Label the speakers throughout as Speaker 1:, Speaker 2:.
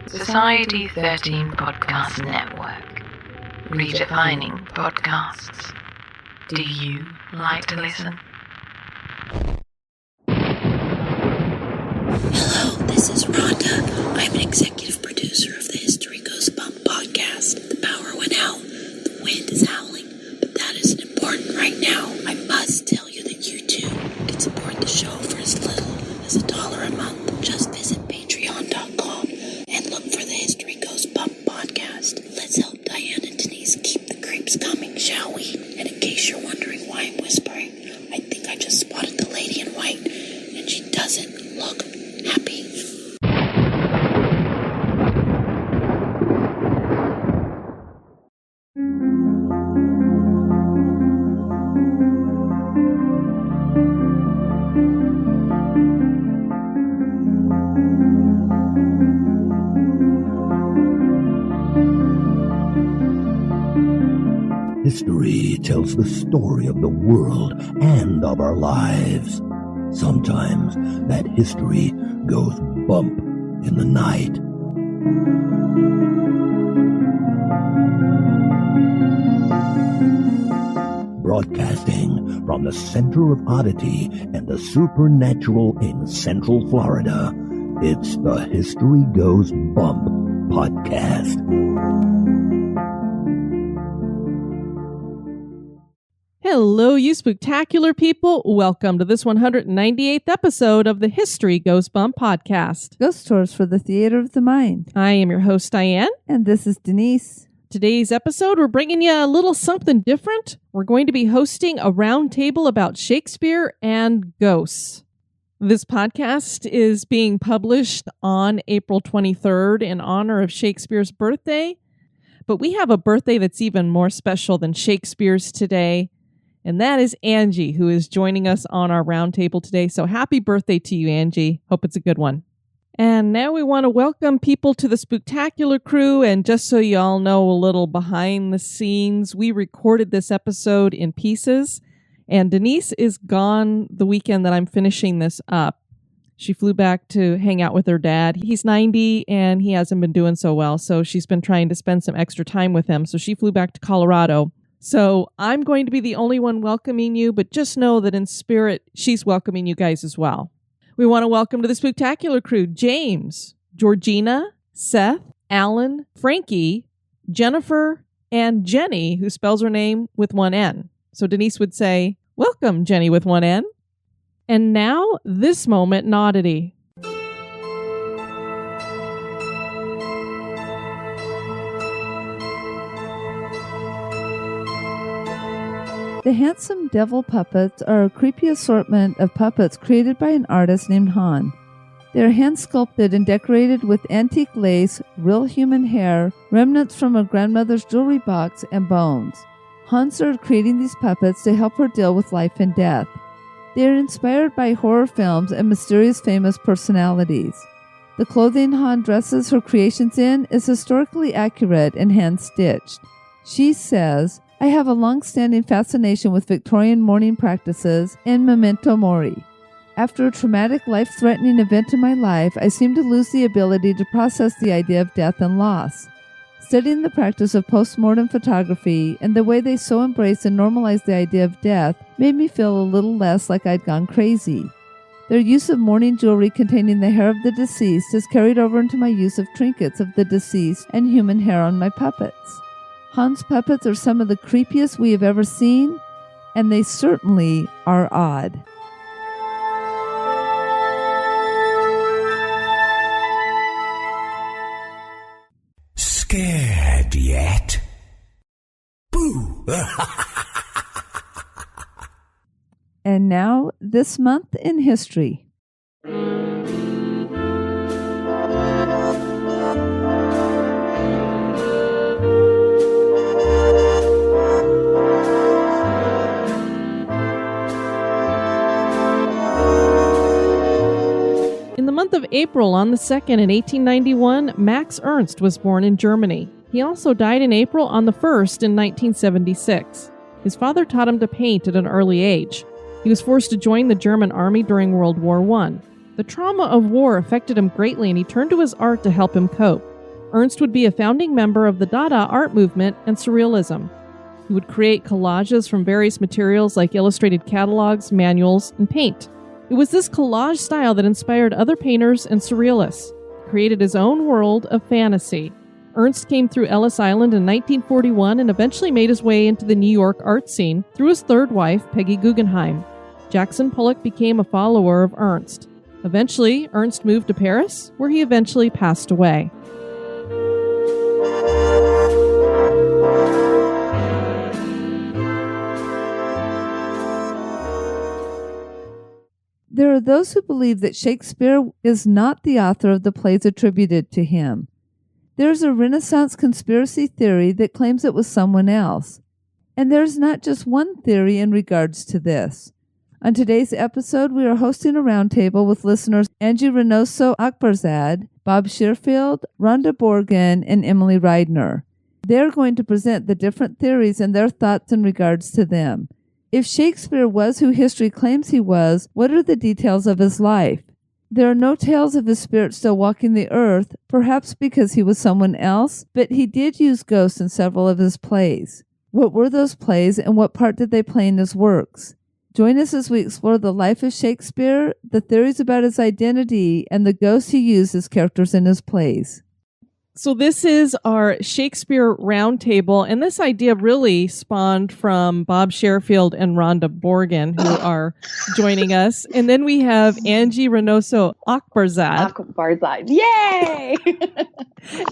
Speaker 1: Society 13 Podcast Network. Redefining podcasts. Do you like to listen?
Speaker 2: Hello, this is Ronda. I'm an executive producer of the History Goes Bump podcast. The power went out. The wind is howling. But that isn't important right now. I must tell you that you too can support the show for as little as $1 a month. Just visit patreon.com and look for the History Goes Bump podcast. Let's help Diane and Denise keep the creeps coming, shall we? And in case you're wondering why I'm whispering, I think I just spotted the lady in white, and she doesn't look happy.
Speaker 3: History tells the story of the world and of our lives. Sometimes that history goes bump in the night. Broadcasting from the center of oddity and the supernatural in Central Florida, it's the History Goes Bump podcast.
Speaker 4: Hello, you spooktacular people. Welcome to this 198th episode of the History Goes Bump podcast.
Speaker 5: Ghost Tours for the Theater of the Mind.
Speaker 4: I am your host, Diane.
Speaker 5: And this is Denise.
Speaker 4: Today's episode, we're bringing you a little something different. We're going to be hosting a roundtable about Shakespeare and ghosts. This podcast is being published on April 23rd in honor of Shakespeare's birthday. But we have a birthday that's even more special than Shakespeare's today. And that is Angie, who is joining us on our roundtable today. So happy birthday to you, Angie. Hope it's a good one. And now we want to welcome people to the Spooktacular crew. And just so you all know a little behind the scenes, we recorded this episode in pieces. And Denise is gone the weekend that I'm finishing this up. She flew back to hang out with her dad. He's 90 and he hasn't been doing so well. So she's been trying to spend some extra time with him. So she flew back to Colorado. So I'm going to be the only one welcoming you, but just know that in spirit, she's welcoming you guys as well. We want to welcome to the Spooktacular crew, James, Georgina, Seth, Alan, Frankie, Jennifer, and Jenny, who spells her name with one N. So Denise would say, welcome, Jenny with one N. And now, this moment in Oddity.
Speaker 5: The handsome devil puppets are a creepy assortment of puppets created by an artist named Han. They are hand-sculpted and decorated with antique lace, real human hair, remnants from a grandmother's jewelry box, and bones. Han started creating these puppets to help her deal with life and death. They are inspired by horror films and mysterious famous personalities. The clothing Han dresses her creations in is historically accurate and hand-stitched. She says, I have a long-standing fascination with Victorian mourning practices and memento mori. After a traumatic, life-threatening event in my life, I seem to lose the ability to process the idea of death and loss. Studying the practice of post-mortem photography and the way they so embrace and normalize the idea of death made me feel a little less like I'd gone crazy. Their use of mourning jewelry containing the hair of the deceased has carried over into my use of trinkets of the deceased and human hair on my puppets. Han's puppets are some of the creepiest we have ever seen, and they certainly are odd.
Speaker 3: Scared yet? Boo!
Speaker 5: And now, this month in history.
Speaker 4: In the month of April on the 2nd in 1891, Max Ernst was born in Germany. He also died in April on the 1st in 1976. His father taught him to paint at an early age. He was forced to join the German army during World War I. The trauma of war affected him greatly, and he turned to his art to help him cope. Ernst would be a founding member of the Dada art movement and Surrealism. He would create collages from various materials like illustrated catalogs, manuals, and paint. It was this collage style that inspired other painters and surrealists. He created his own world of fantasy. Ernst came through Ellis Island in 1941 and eventually made his way into the New York art scene through his third wife, Peggy Guggenheim. Jackson Pollock became a follower of Ernst. Eventually, Ernst moved to Paris, where he eventually passed away.
Speaker 5: There are those who believe that Shakespeare is not the author of the plays attributed to him. There is a Renaissance conspiracy theory that claims it was someone else. And there's not just one theory in regards to this. On today's episode, we are hosting a roundtable with listeners Angie Reynoso Akbarzad, Bob Sherfield, Ronda Borgen, and Emily Ridener. They're going to present the different theories and their thoughts in regards to them. If Shakespeare was who history claims he was, what are the details of his life? There are no tales of his spirit still walking the earth, perhaps because he was someone else, but he did use ghosts in several of his plays. What were those plays, and what part did they play in his works? Join us as we explore the life of Shakespeare, the theories about his identity, and the ghosts he used as characters in his plays.
Speaker 4: So this is our Shakespeare Roundtable, and this idea really spawned from Bob Sherfield and Ronda Borgen, who are joining us. And then we have Angie Reynoso Akbarzad.
Speaker 6: Yay!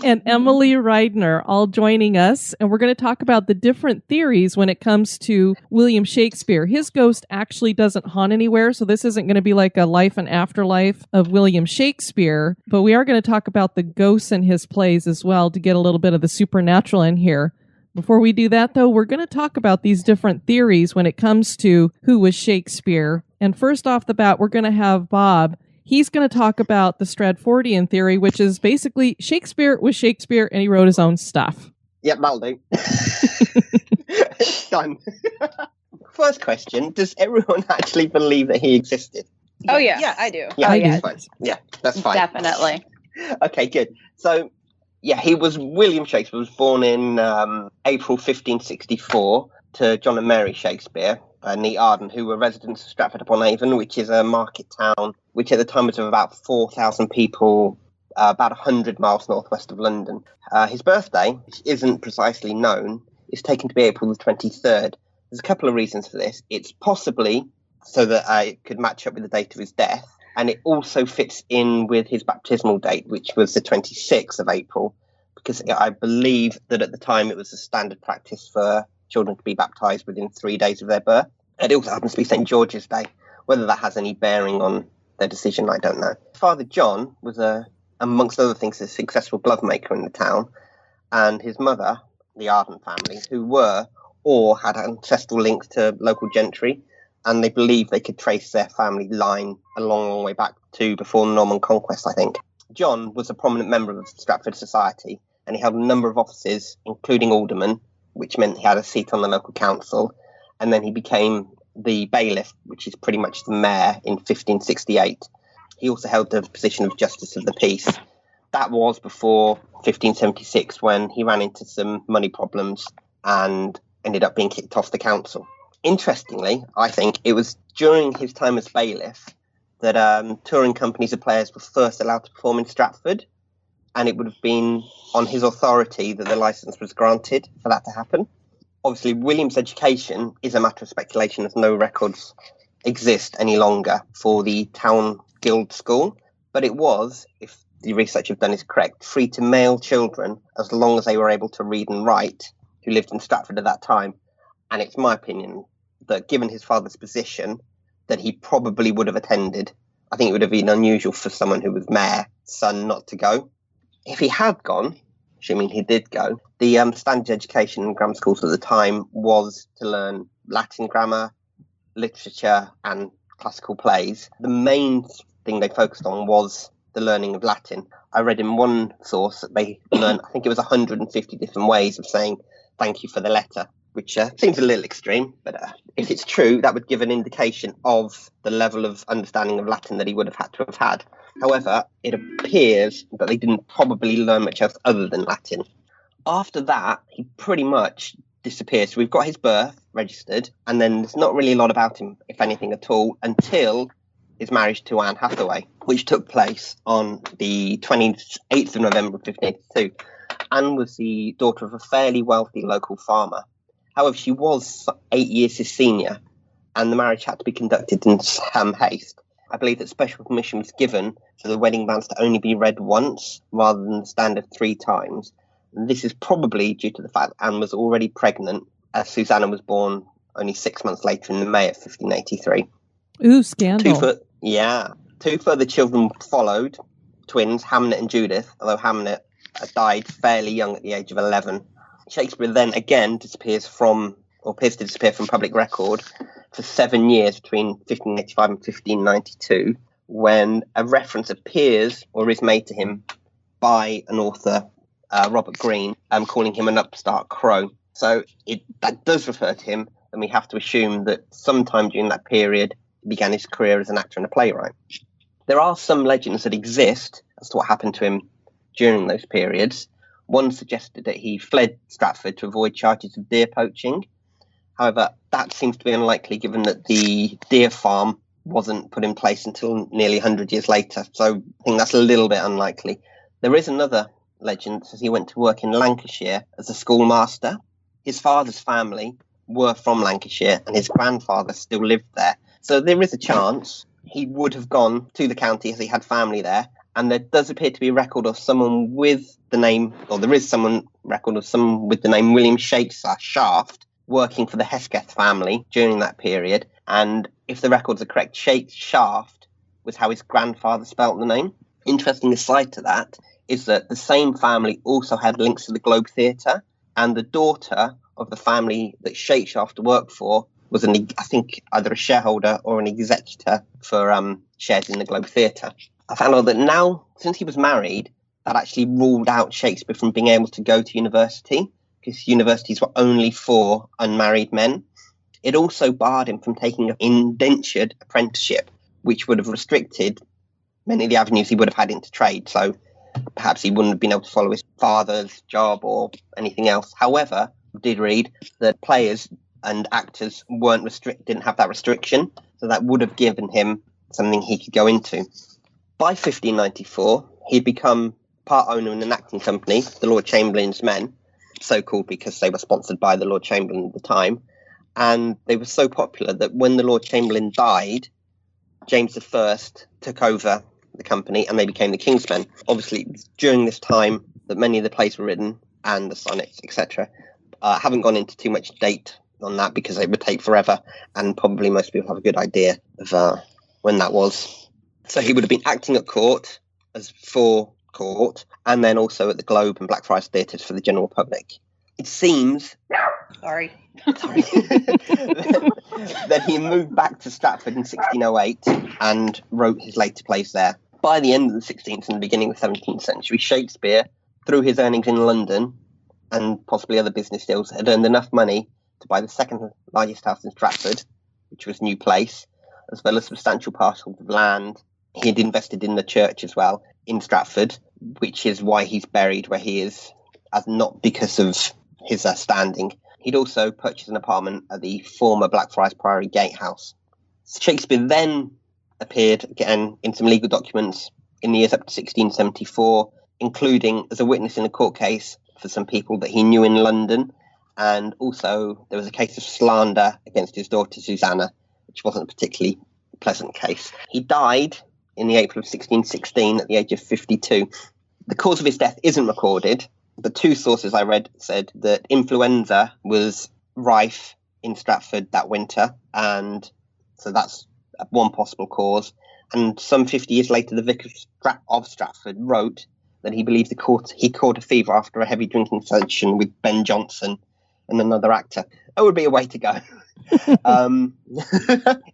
Speaker 4: And Emily Ridener all joining us. And we're going to talk about the different theories when it comes to William Shakespeare. His ghost actually doesn't haunt anywhere, so this isn't going to be like a life and afterlife of William Shakespeare. But we are going to talk about the ghosts in his plays as well to get a little bit of the supernatural in here. Before we do that, though, we're going to talk about these different theories when it comes to who was Shakespeare. And first off the bat, we're going to have Bob. He's going to talk about the Stratfordian theory, which is basically Shakespeare was Shakespeare and he wrote his own stuff.
Speaker 7: Yep, that'll do. Done. First question, does everyone actually believe that he existed?
Speaker 6: Oh, yeah, I do.
Speaker 7: Yeah,
Speaker 6: oh, yeah.
Speaker 7: Fine. Yeah, that's fine.
Speaker 6: Definitely.
Speaker 7: Okay, good. So, yeah, William Shakespeare was born in April 1564 to John and Mary Shakespeare, near Arden, who were residents of Stratford-upon-Avon, which is a market town, which at the time was of about 4,000 people, about 100 miles northwest of London. His birthday, which isn't precisely known, is taken to be April the 23rd. There's a couple of reasons for this. It's possibly so that it could match up with the date of his death, and it also fits in with his baptismal date, which was the 26th of April, because I believe that at the time it was a standard practice for children to be baptized within 3 days of their birth. It also happens to be St. George's Day. Whether that has any bearing on their decision, I don't know. Father John was, amongst other things, a successful glove maker in the town, and his mother, the Arden family, who were or had ancestral links to local gentry, and they believed they could trace their family line a long, long way back to before Norman conquest, I think. John was a prominent member of Stratford society, and he held a number of offices, including alderman, which meant he had a seat on the local council, and then he became the bailiff, which is pretty much the mayor, in 1568. He also held the position of Justice of the Peace. That was before 1576, when he ran into some money problems and ended up being kicked off the council. Interestingly, I think it was during his time as bailiff that touring companies of players were first allowed to perform in Stratford, and it would have been on his authority that the licence was granted for that to happen. Obviously, William's education is a matter of speculation, as no records exist any longer for the town guild school, but it was, if the research I've done is correct, free to male children as long as they were able to read and write who lived in Stratford at that time. And it's my opinion that given his father's position, that he probably would have attended. I think it would have been unusual for someone who was mayor's son not to go. If he had gone, assuming he did go, the standard education in grammar schools at the time was to learn Latin grammar, literature and classical plays. The main thing they focused on was the learning of Latin. I read in one source that they learned, I think it was 150 different ways of saying thank you for the letter, which seems a little extreme, but if it's true, that would give an indication of the level of understanding of Latin that he would have had to have had. However, it appears that they didn't probably learn much else other than Latin. After that, he pretty much disappears. So we've got his birth registered, and then there's not really a lot about him, if anything at all, until his marriage to Anne Hathaway, which took place on the 28th of November 1582. Anne was the daughter of a fairly wealthy local farmer. However, she was 8 years his senior, and the marriage had to be conducted in some haste. I believe that special permission was given for the wedding banns to only be read once, rather than the standard 3 times. And this is probably due to the fact that Anne was already pregnant, as Susanna was born only 6 months later in May of 1583.
Speaker 4: Ooh, scandal.
Speaker 7: Two further children followed, twins, Hamnet and Judith, although Hamnet died fairly young at the age of 11. Shakespeare then again appears to disappear from public record for 7 years between 1585 and 1592, when a reference appears or is made to him by an author, Robert Greene, calling him an upstart crow. So that does refer to him, and we have to assume that sometime during that period he began his career as an actor and a playwright. There are some legends that exist as to what happened to him during those periods. One suggested that he fled Stratford to avoid charges of deer poaching. However, that seems to be unlikely given that the deer farm wasn't put in place until nearly 100 years later. So I think that's a little bit unlikely. There is another legend that says he went to work in Lancashire as a schoolmaster. His father's family were from Lancashire and his grandfather still lived there. So there is a chance he would have gone to the county as he had family there. And there does appear to be a record of someone with the name, or there is record of someone with the name William Shakespeare Shaft working for the Hesketh family during that period. And if the records are correct, Shaft was how his grandfather spelt the name. Interesting aside to that is that the same family also had links to the Globe Theatre, and the daughter of the family that Shakespeare worked for was, I think, either a shareholder or an executor for shares in the Globe Theatre. I found out that now, since he was married, that actually ruled out Shakespeare from being able to go to university, because universities were only for unmarried men. It also barred him from taking an indentured apprenticeship, which would have restricted many of the avenues he would have had into trade. So perhaps he wouldn't have been able to follow his father's job or anything else. However, I did read that players and actors didn't have that restriction, so that would have given him something he could go into. By 1594, he'd become part owner in an acting company, the Lord Chamberlain's Men, so called because they were sponsored by the Lord Chamberlain at the time. And they were so popular that when the Lord Chamberlain died, James I took over the company and they became the King's Men. Obviously, during this time that many of the plays were written and the sonnets, etc. Haven't gone into too much date on that because it would take forever, and probably most people have a good idea of when that was. So he would have been acting at court as for court, and then also at the Globe and Blackfriars theatres for the general public. It seems
Speaker 6: Sorry.
Speaker 7: that he moved back to Stratford in 1608 and wrote his later plays there. By the end of the 16th and the beginning of the 17th century, Shakespeare, through his earnings in London and possibly other business deals, had earned enough money to buy the second largest house in Stratford, which was New Place, as well as substantial parcels of land. He had invested in the church as well in Stratford, which is why he's buried where he is, as not because of his standing. He'd also purchased an apartment at the former Blackfriars Priory Gatehouse. Shakespeare then appeared again in some legal documents in the years up to 1674, including as a witness in a court case for some people that he knew in London. And also there was a case of slander against his daughter Susanna, which wasn't a particularly pleasant case. He died in the April of 1616 at the age of 52. The cause of his death isn't recorded. The two sources I read said that influenza was rife in Stratford that winter, and so that's one possible cause. And some 50 years later, the Vicar of Stratford wrote that he believed he caught a fever after a heavy drinking session with Ben Jonson and another actor. That would be a way to go.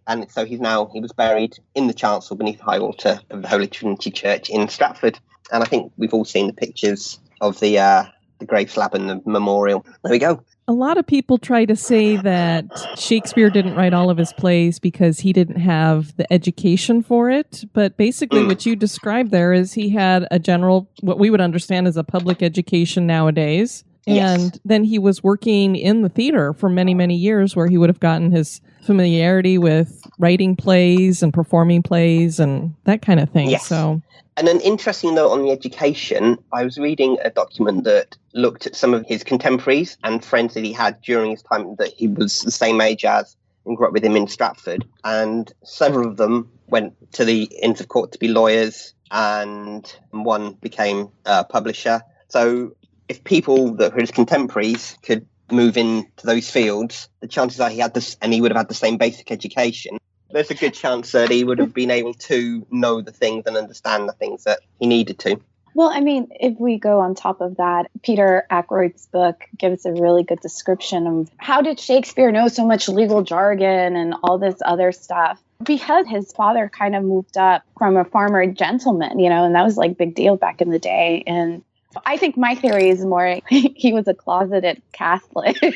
Speaker 7: And so he was buried in the chancel beneath the high altar of the Holy Trinity Church in Stratford. And I think we've all seen the pictures of the grave slab and the memorial. There we go.
Speaker 4: A lot of people try to say that Shakespeare didn't write all of his plays because he didn't have the education for it. But basically what you described there is he had a general, what we would understand as a public education nowadays. And then he was working in the theater for many, many years where he would have gotten his familiarity with writing plays and performing plays and that kind of thing.
Speaker 7: Yes.
Speaker 4: So,
Speaker 7: and an interesting note on the education, I was reading a document that looked at some of his contemporaries and friends that he had during his time that he was the same age as and grew up with him in Stratford. And several of them went to the Inns of Court to be lawyers, and one became a publisher. So if people that were his contemporaries could move into those fields, the chances are he had this, and he would have had the same basic education. There's a good chance that he would have been able to know the things and understand the things that he needed to.
Speaker 6: Well, I mean, if we go on top of that, Peter Ackroyd's book gives a really good description of how did Shakespeare know so much legal jargon and all this other stuff. Because his father kind of moved up from a farmer gentleman, and that was like big deal back in the day. And I think my theory is more he was a closeted Catholic. And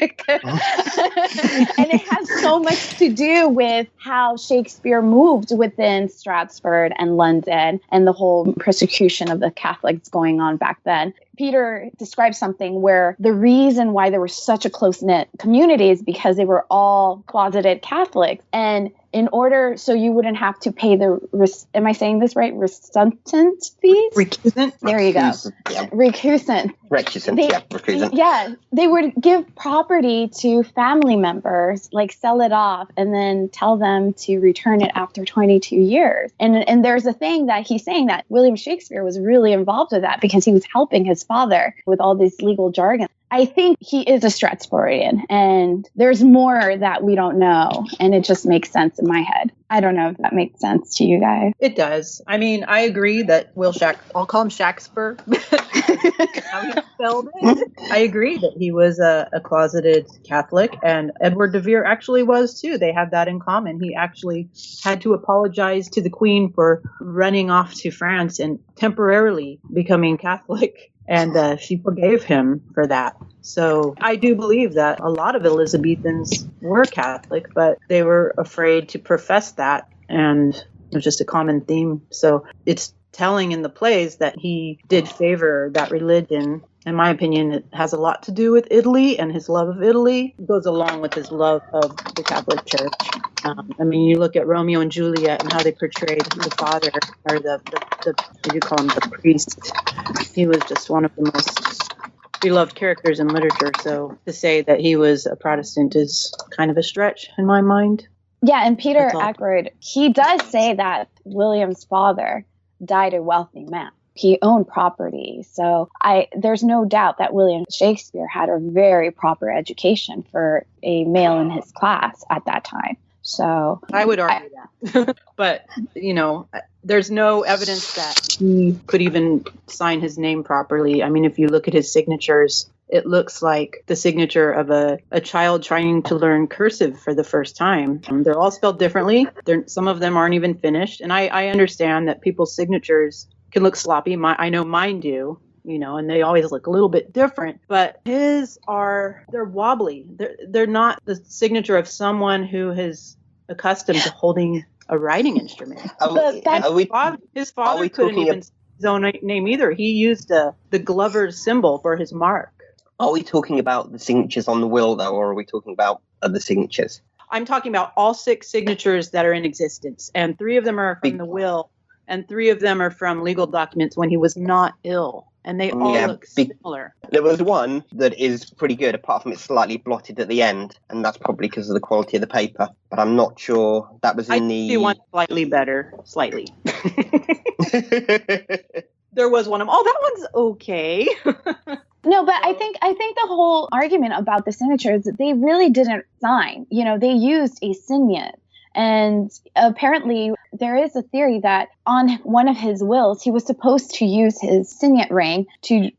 Speaker 6: it has so much to do with how Shakespeare moved within Stratford and London and the whole persecution of the Catholics going on back then. Peter describes something where the reason why there was such a close-knit community is because they were all closeted Catholics. And in order, so you wouldn't have to pay the, am I saying this right? Recusancy fees?
Speaker 8: Recusant.
Speaker 6: There you go.
Speaker 7: Yeah.
Speaker 6: Recusant.
Speaker 7: Recusant.
Speaker 6: Yeah. They would give property to family members, like sell it off and then tell them to return it after 22 years. And there's a thing that he's saying that William Shakespeare was really involved with that because he was helping his father with all this legal jargon. I think he is a Stratfordian, and there's more that we don't know, and it just makes sense in my head. I don't know if that makes sense to you guys.
Speaker 8: It does. I mean, I agree that I'll call him Shakespeare. How he spelled it. I agree that he was a closeted Catholic, and Edward de Vere actually was too. They had that in common. He actually had to apologize to the Queen for running off to France and temporarily becoming Catholic. And she forgave him for that. So I do believe that a lot of Elizabethans were Catholic, but they were afraid to profess that. And it was just a common theme. So it's telling in the plays that he did favor that religion. In my opinion, it has a lot to do with Italy, and his love of Italy goes along with his love of the Catholic Church. I mean, you look at Romeo and Juliet and how they portrayed the father, or the what do you call him, the priest. He was just one of the most beloved characters in literature. So to say that he was a Protestant is kind of a stretch in my mind.
Speaker 6: Yeah, and Peter Ackroyd, he does say that William's father died a wealthy man. He owned property. So there's no doubt that William Shakespeare had a very proper education for a male in his class at that time. So
Speaker 8: I would argue that. But, there's no evidence that he could even sign his name properly. I mean, if you look at his signatures, it looks like the signature of a child trying to learn cursive for the first time. They're all spelled differently. Some of them aren't even finished. And I understand that people's signatures can look sloppy. I know mine do. And they always look a little bit different, but they're wobbly. They're not the signature of someone who is accustomed to holding a writing instrument. His father couldn't even say his own name either. He used the Glover's symbol for his mark.
Speaker 7: Are we talking about the signatures on the will, though, or are we talking about other signatures?
Speaker 8: I'm talking about all 6 signatures that are in existence, and 3 of them are from the will, and 3 of them are from legal documents when he was not ill. And they all look similar.
Speaker 7: There was one that is pretty good, apart from it's slightly blotted at the end, and that's probably because of the quality of the paper. But I'm not sure that was in the...
Speaker 8: I see one slightly better, slightly. There was one of them. Oh, that one's okay.
Speaker 6: No, but I think the whole argument about the signatures, they really didn't sign. They used a signet. And apparently there is a theory that on one of his wills, he was supposed to use his signet ring to,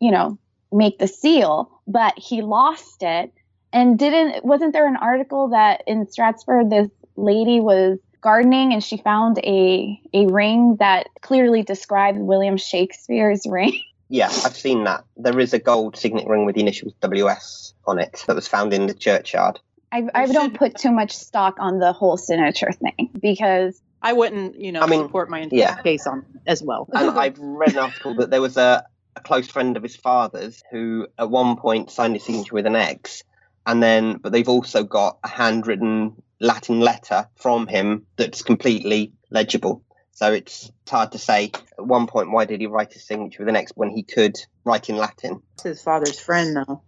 Speaker 6: make the seal, but he lost it. And wasn't there an article that in Stratford, this lady was gardening and she found a ring that clearly described William Shakespeare's ring?
Speaker 7: Yeah, I've seen that. There is a gold signet ring with the initials WS on it that was found in the churchyard.
Speaker 6: I don't put too much stock on the whole signature thing because
Speaker 8: I wouldn't, support my entire case on as well.
Speaker 7: And I've read an article that there was a close friend of his father's who at one point signed his signature with an X, but they've also got a handwritten Latin letter from him that's completely legible. So it's hard to say at one point, why did he write his signature with an X when he could write in Latin?
Speaker 8: It's his father's friend, though.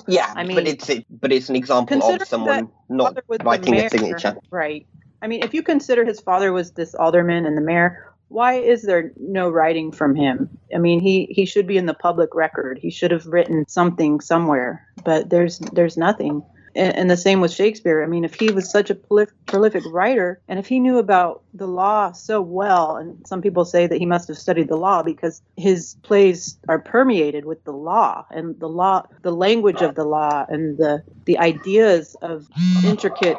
Speaker 7: Yeah, I mean, but it's an example of someone not writing a signature.
Speaker 8: Right. I mean, if you consider his father was this alderman and the mayor, why is there no writing from him? I mean, he should be in the public record. He should have written something somewhere, but there's nothing. And the same with Shakespeare. I mean, if he was such a prolific writer, and if he knew about the law so well, and some people say that he must have studied the law because his plays are permeated with the law, and the language of the law, and the ideas of intricate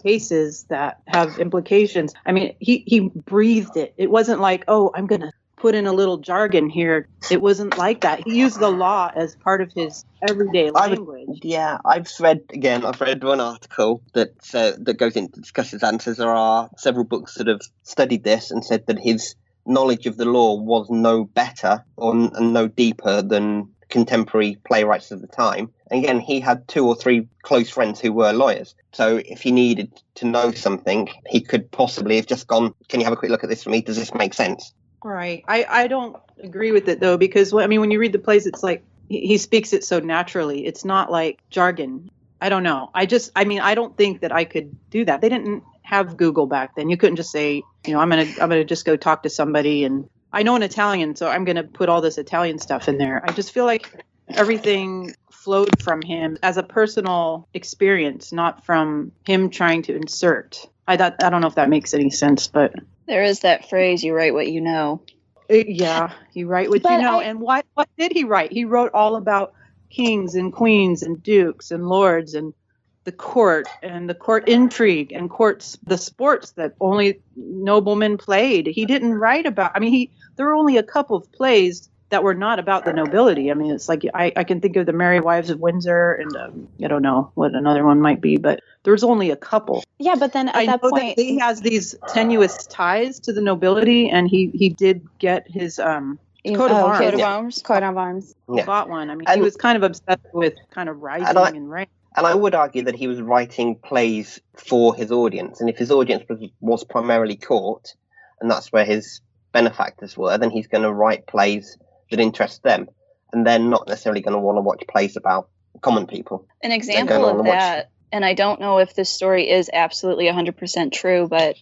Speaker 8: cases that have implications. I mean, he breathed it. It wasn't like, oh, I'm going to put in a little jargon here. It wasn't like that. He used the law as part of his everyday language.
Speaker 7: I've read one article that goes into discusses and says there are several books that have studied this and said that his knowledge of the law was no better and no deeper than contemporary playwrights of the time. And again, he had 2 or 3 close friends who were lawyers. So if he needed to know something, he could possibly have just gone, can you have a quick look at this for me? Does this make sense?
Speaker 8: Right. I don't agree with it, though, because, I mean, when you read the plays, it's like he speaks it so naturally. It's not like jargon. I don't know. I don't think that I could do that. They didn't have Google back then. You couldn't just say, I'm gonna just go talk to somebody, and I know an Italian, so I'm gonna put all this Italian stuff in there. I just feel like everything flowed from him as a personal experience, not from him trying to insert. I don't know if that makes any sense, but
Speaker 9: there is that phrase, you write what you know.
Speaker 8: Yeah, you write what you know. And what did he write? He wrote all about kings and queens and dukes and lords and the court intrigue and the sports that only noblemen played. He didn't write about, there were only a couple of plays that were not about the nobility. I mean, it's like, I can think of the Merry Wives of Windsor and I don't know what another one might be, but there's only a couple.
Speaker 6: Yeah, but then at that point,
Speaker 8: that he has these tenuous ties to the nobility, and he did get his coat of arms.
Speaker 6: Coat of arms.
Speaker 8: He bought one. I mean, he was kind of obsessed with kind of rising and rank.
Speaker 7: And I would argue that he was writing plays for his audience, and if his audience was primarily court, and that's where his benefactors were, then he's going to write plays that interest them, and they're not necessarily going to want to watch plays about common people.
Speaker 9: An example of that, and I don't know if this story is absolutely 100% true, but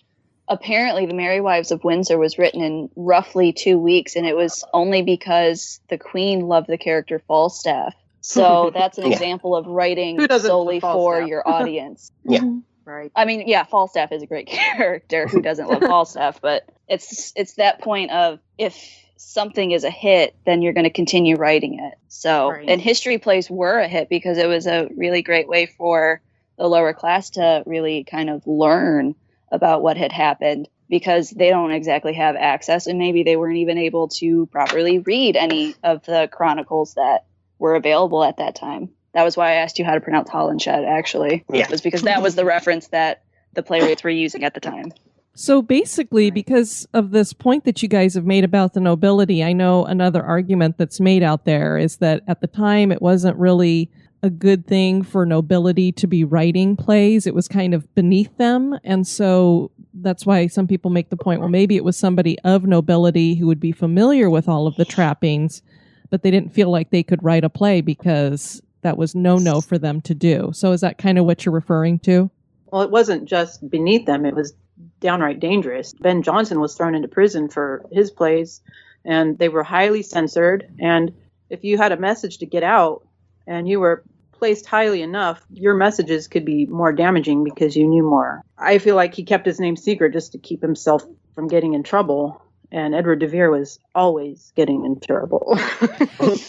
Speaker 9: apparently the Merry Wives of Windsor was written in roughly 2 weeks, and it was only because the Queen loved the character Falstaff. So that's an example of writing solely for your audience.
Speaker 7: Yeah.
Speaker 8: Right.
Speaker 9: I mean, yeah, Falstaff is a great character. Who doesn't love Falstaff? But it's that point of, if something is a hit, then you're going to continue writing it. So, and history plays were a hit because it was a really great way for the lower class to really kind of learn about what had happened, because they don't exactly have access, and maybe they weren't even able to properly read any of the chronicles that were available at that time. That was why I asked you how to pronounce Holinshed, actually.
Speaker 7: Yeah.
Speaker 9: It was because that was the reference that the playwrights were using at the time.
Speaker 4: So basically, because of this point that you guys have made about the nobility, I know another argument that's made out there is that at the time it wasn't really a good thing for nobility to be writing plays. It was kind of beneath them. And so that's why some people make the point, well, maybe it was somebody of nobility who would be familiar with all of the trappings, but they didn't feel like they could write a play because that was no for them to do. So is that kind of what you're referring to?
Speaker 8: Well, it wasn't just beneath them. It was downright dangerous. Ben Jonson was thrown into prison for his plays, and they were highly censored. And if you had a message to get out and you were placed highly enough, your messages could be more damaging because you knew more. I feel like he kept his name secret just to keep himself from getting in trouble. And Edward de Vere was always getting in trouble.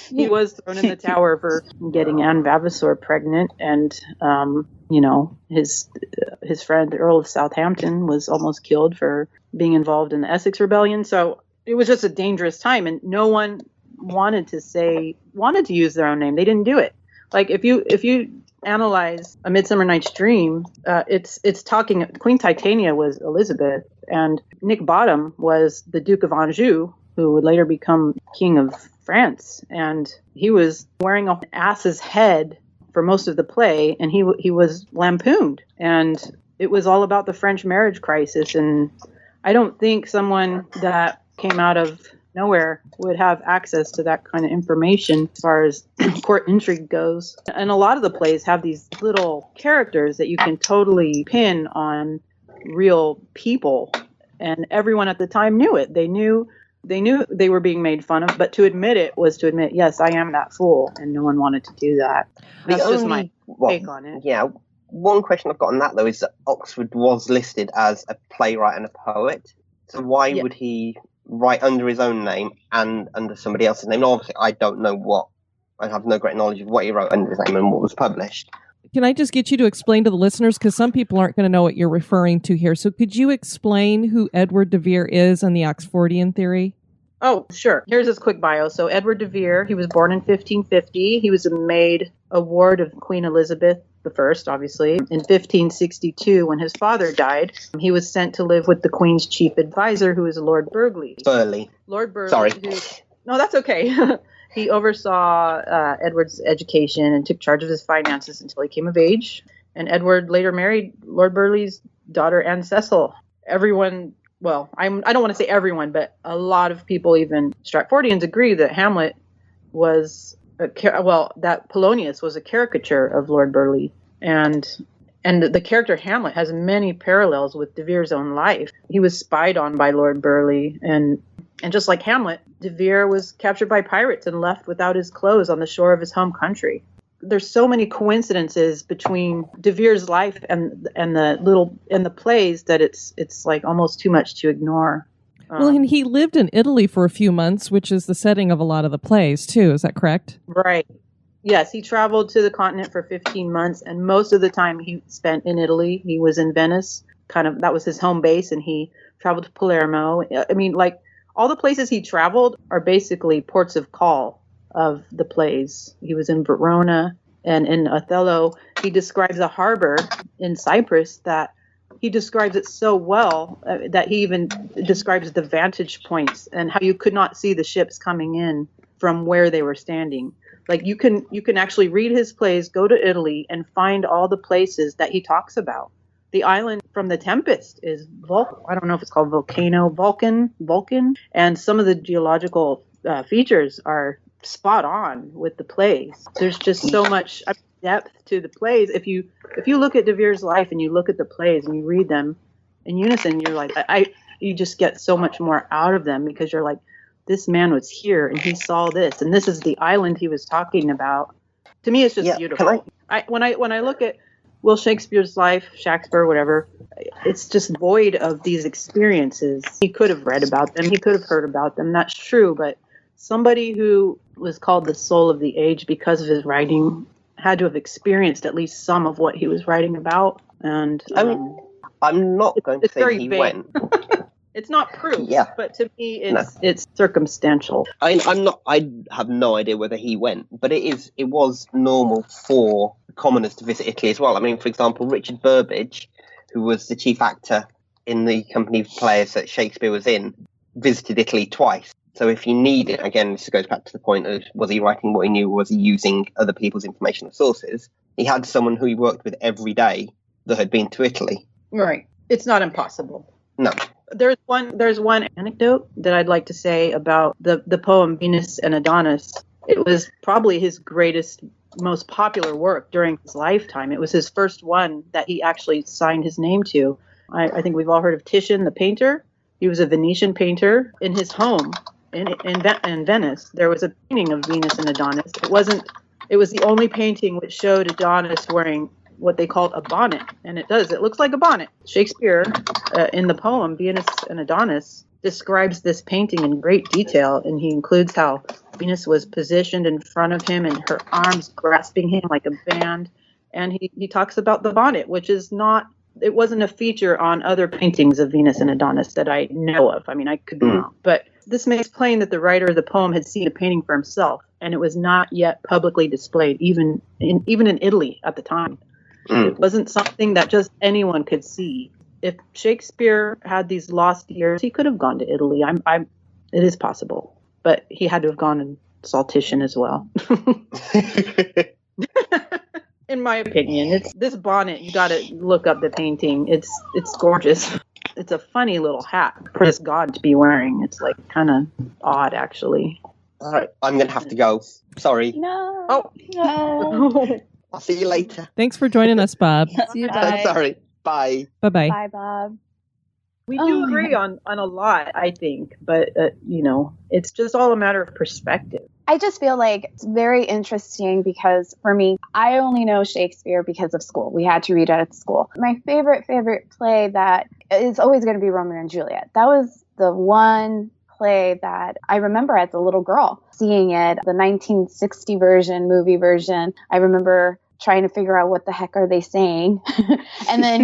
Speaker 8: He was thrown in the tower for getting Anne Vavasor pregnant, and his friend the Earl of Southampton was almost killed for being involved in the Essex Rebellion. So it was just a dangerous time, and no one wanted to use their own name, they didn't do it. Like if you analyze A Midsummer Night's Dream, it's talking. Queen Titania was Elizabeth, and Nick Bottom was the Duke of Anjou, who would later become King of France, and he was wearing an ass's head for most of the play, and he was lampooned, and it was all about the French marriage crisis. And I don't think someone that came out of nowhere would have access to that kind of information as far as court intrigue goes. And a lot of the plays have these little characters that you can totally pin on real people, and everyone at the time knew it. They knew they were being made fun of, but to admit it was to admit, yes, I am that fool, and no one wanted to do that. That's just my take on it.
Speaker 7: Yeah. One question I've got on that, though, is that Oxford was listed as a playwright and a poet. So why would he write under his own name and under somebody else's name? Obviously, I have no great knowledge of what he wrote under his name and what was published.
Speaker 4: Can I just get you to explain to the listeners, because some people aren't going to know what you're referring to here. So could you explain who Edward de Vere is and the Oxfordian theory?
Speaker 8: Oh, sure. Here's his quick bio. So Edward de Vere, he was born in 1550. He was made a ward of Queen Elizabeth I, obviously. In 1562, when his father died, he was sent to live with the Queen's chief advisor, who is Lord Burghley. Lord Burghley.
Speaker 7: Sorry.
Speaker 8: No, that's okay. He oversaw Edward's education and took charge of his finances until he came of age. And Edward later married Lord Burghley's daughter, Anne Cecil. Everyone, well, I don't want to say everyone, but a lot of people, even Stratfordians, agree that Hamlet was that Polonius was a caricature of Lord Burghley, and the character Hamlet has many parallels with de Vere's own life. He was spied on by Lord Burghley, and just like Hamlet, de Vere was captured by pirates and left without his clothes on the shore of his home country. There's so many coincidences between de Vere's life and the plays that it's like almost too much to ignore.
Speaker 4: Well, and he lived in Italy for a few months, which is the setting of a lot of the plays, too. Is that correct?
Speaker 8: Right. Yes, he traveled to the continent for 15 months, and most of the time he spent in Italy. He was in Venice, that was his home base, and he traveled to Palermo. I mean, like, all the places he traveled are basically ports of call of the plays. He was in Verona, and in Othello, he describes a harbor in Cyprus that he describes it so well that he even describes the vantage points and how you could not see the ships coming in from where they were standing. Like you can actually read his plays, go to Italy, and find all the places that he talks about. The island from The Tempest is I don't know if it's called Vulcan, and some of the geological features are spot on with the plays. There's just so much depth to the plays. If you look at de Vere's life and you look at the plays and you read them in unison, you're like, you just get so much more out of them, because you're like, this man was here and he saw this, and this is the island he was talking about. To me, it's just beautiful. When I look at Will Shakespeare's life, Shakespeare, whatever, it's just void of these experiences. He could have read about them, he could have heard about them. That's true, but somebody who was called the soul of the age because of his writing had to have experienced at least some of what he was writing about. And
Speaker 7: I mean, I'm not going to say he went.
Speaker 8: It's not proof, but to me, it's circumstantial.
Speaker 7: I have no idea whether he went, but it was normal for commoners to visit Italy as well. I mean, for example, Richard Burbage, who was the chief actor in the company of players that Shakespeare was in, visited Italy twice. So if you need it, again, this goes back to the point of, was he writing what he knew, or was he using other people's information or sources? He had someone who he worked with every day that had been to Italy.
Speaker 8: Right. It's not impossible.
Speaker 7: No.
Speaker 8: There's one anecdote that I'd like to say about the poem Venus and Adonis. It was probably his greatest, most popular work during his lifetime. It was his first one that he actually signed his name to. I think we've all heard of Titian, the painter. He was a Venetian painter. In his home in Venice, there was a painting of Venus and Adonis. It was the only painting which showed Adonis wearing what they called a bonnet, and it looks like a bonnet. Shakespeare, in the poem Venus and Adonis, describes this painting in great detail, and he includes how Venus was positioned in front of him and her arms grasping him like a band, and he talks about the bonnet, which is not, it wasn't a feature on other paintings of Venus and Adonis that I know of. I mean, I could be wrong, but This makes plain that the writer of the poem had seen the painting for himself, and it was not yet publicly displayed, even in Italy at the time. It wasn't something that just anyone could see. If Shakespeare had these lost years, he could have gone to Italy. It is possible, but he had to have gone and saw Titian as well. In my opinion, it's this bonnet. You got to look up the painting. It's gorgeous. It's a funny little hat for this god to be wearing. It's like kind of odd, actually.
Speaker 7: All right, I'm gonna have to go. Sorry.
Speaker 6: No.
Speaker 8: Oh
Speaker 6: No.
Speaker 7: I'll see you later.
Speaker 4: Thanks for joining us, Bob.
Speaker 5: See you,
Speaker 9: Bye.
Speaker 5: Bob.
Speaker 7: Sorry. Bye.
Speaker 4: Bye-bye.
Speaker 6: Bye, Bob.
Speaker 8: We
Speaker 6: Oh
Speaker 8: do
Speaker 6: my
Speaker 8: agree on a lot, I think, but it's just all a matter of perspective.
Speaker 6: I just feel like it's very interesting because for me, I only know Shakespeare because of school. We had to read it at school. My favorite play that is always going to be Romeo and Juliet. That was the one play that I remember as a little girl seeing it, the 1960 movie version. I remember trying to figure out what the heck are they saying. And then,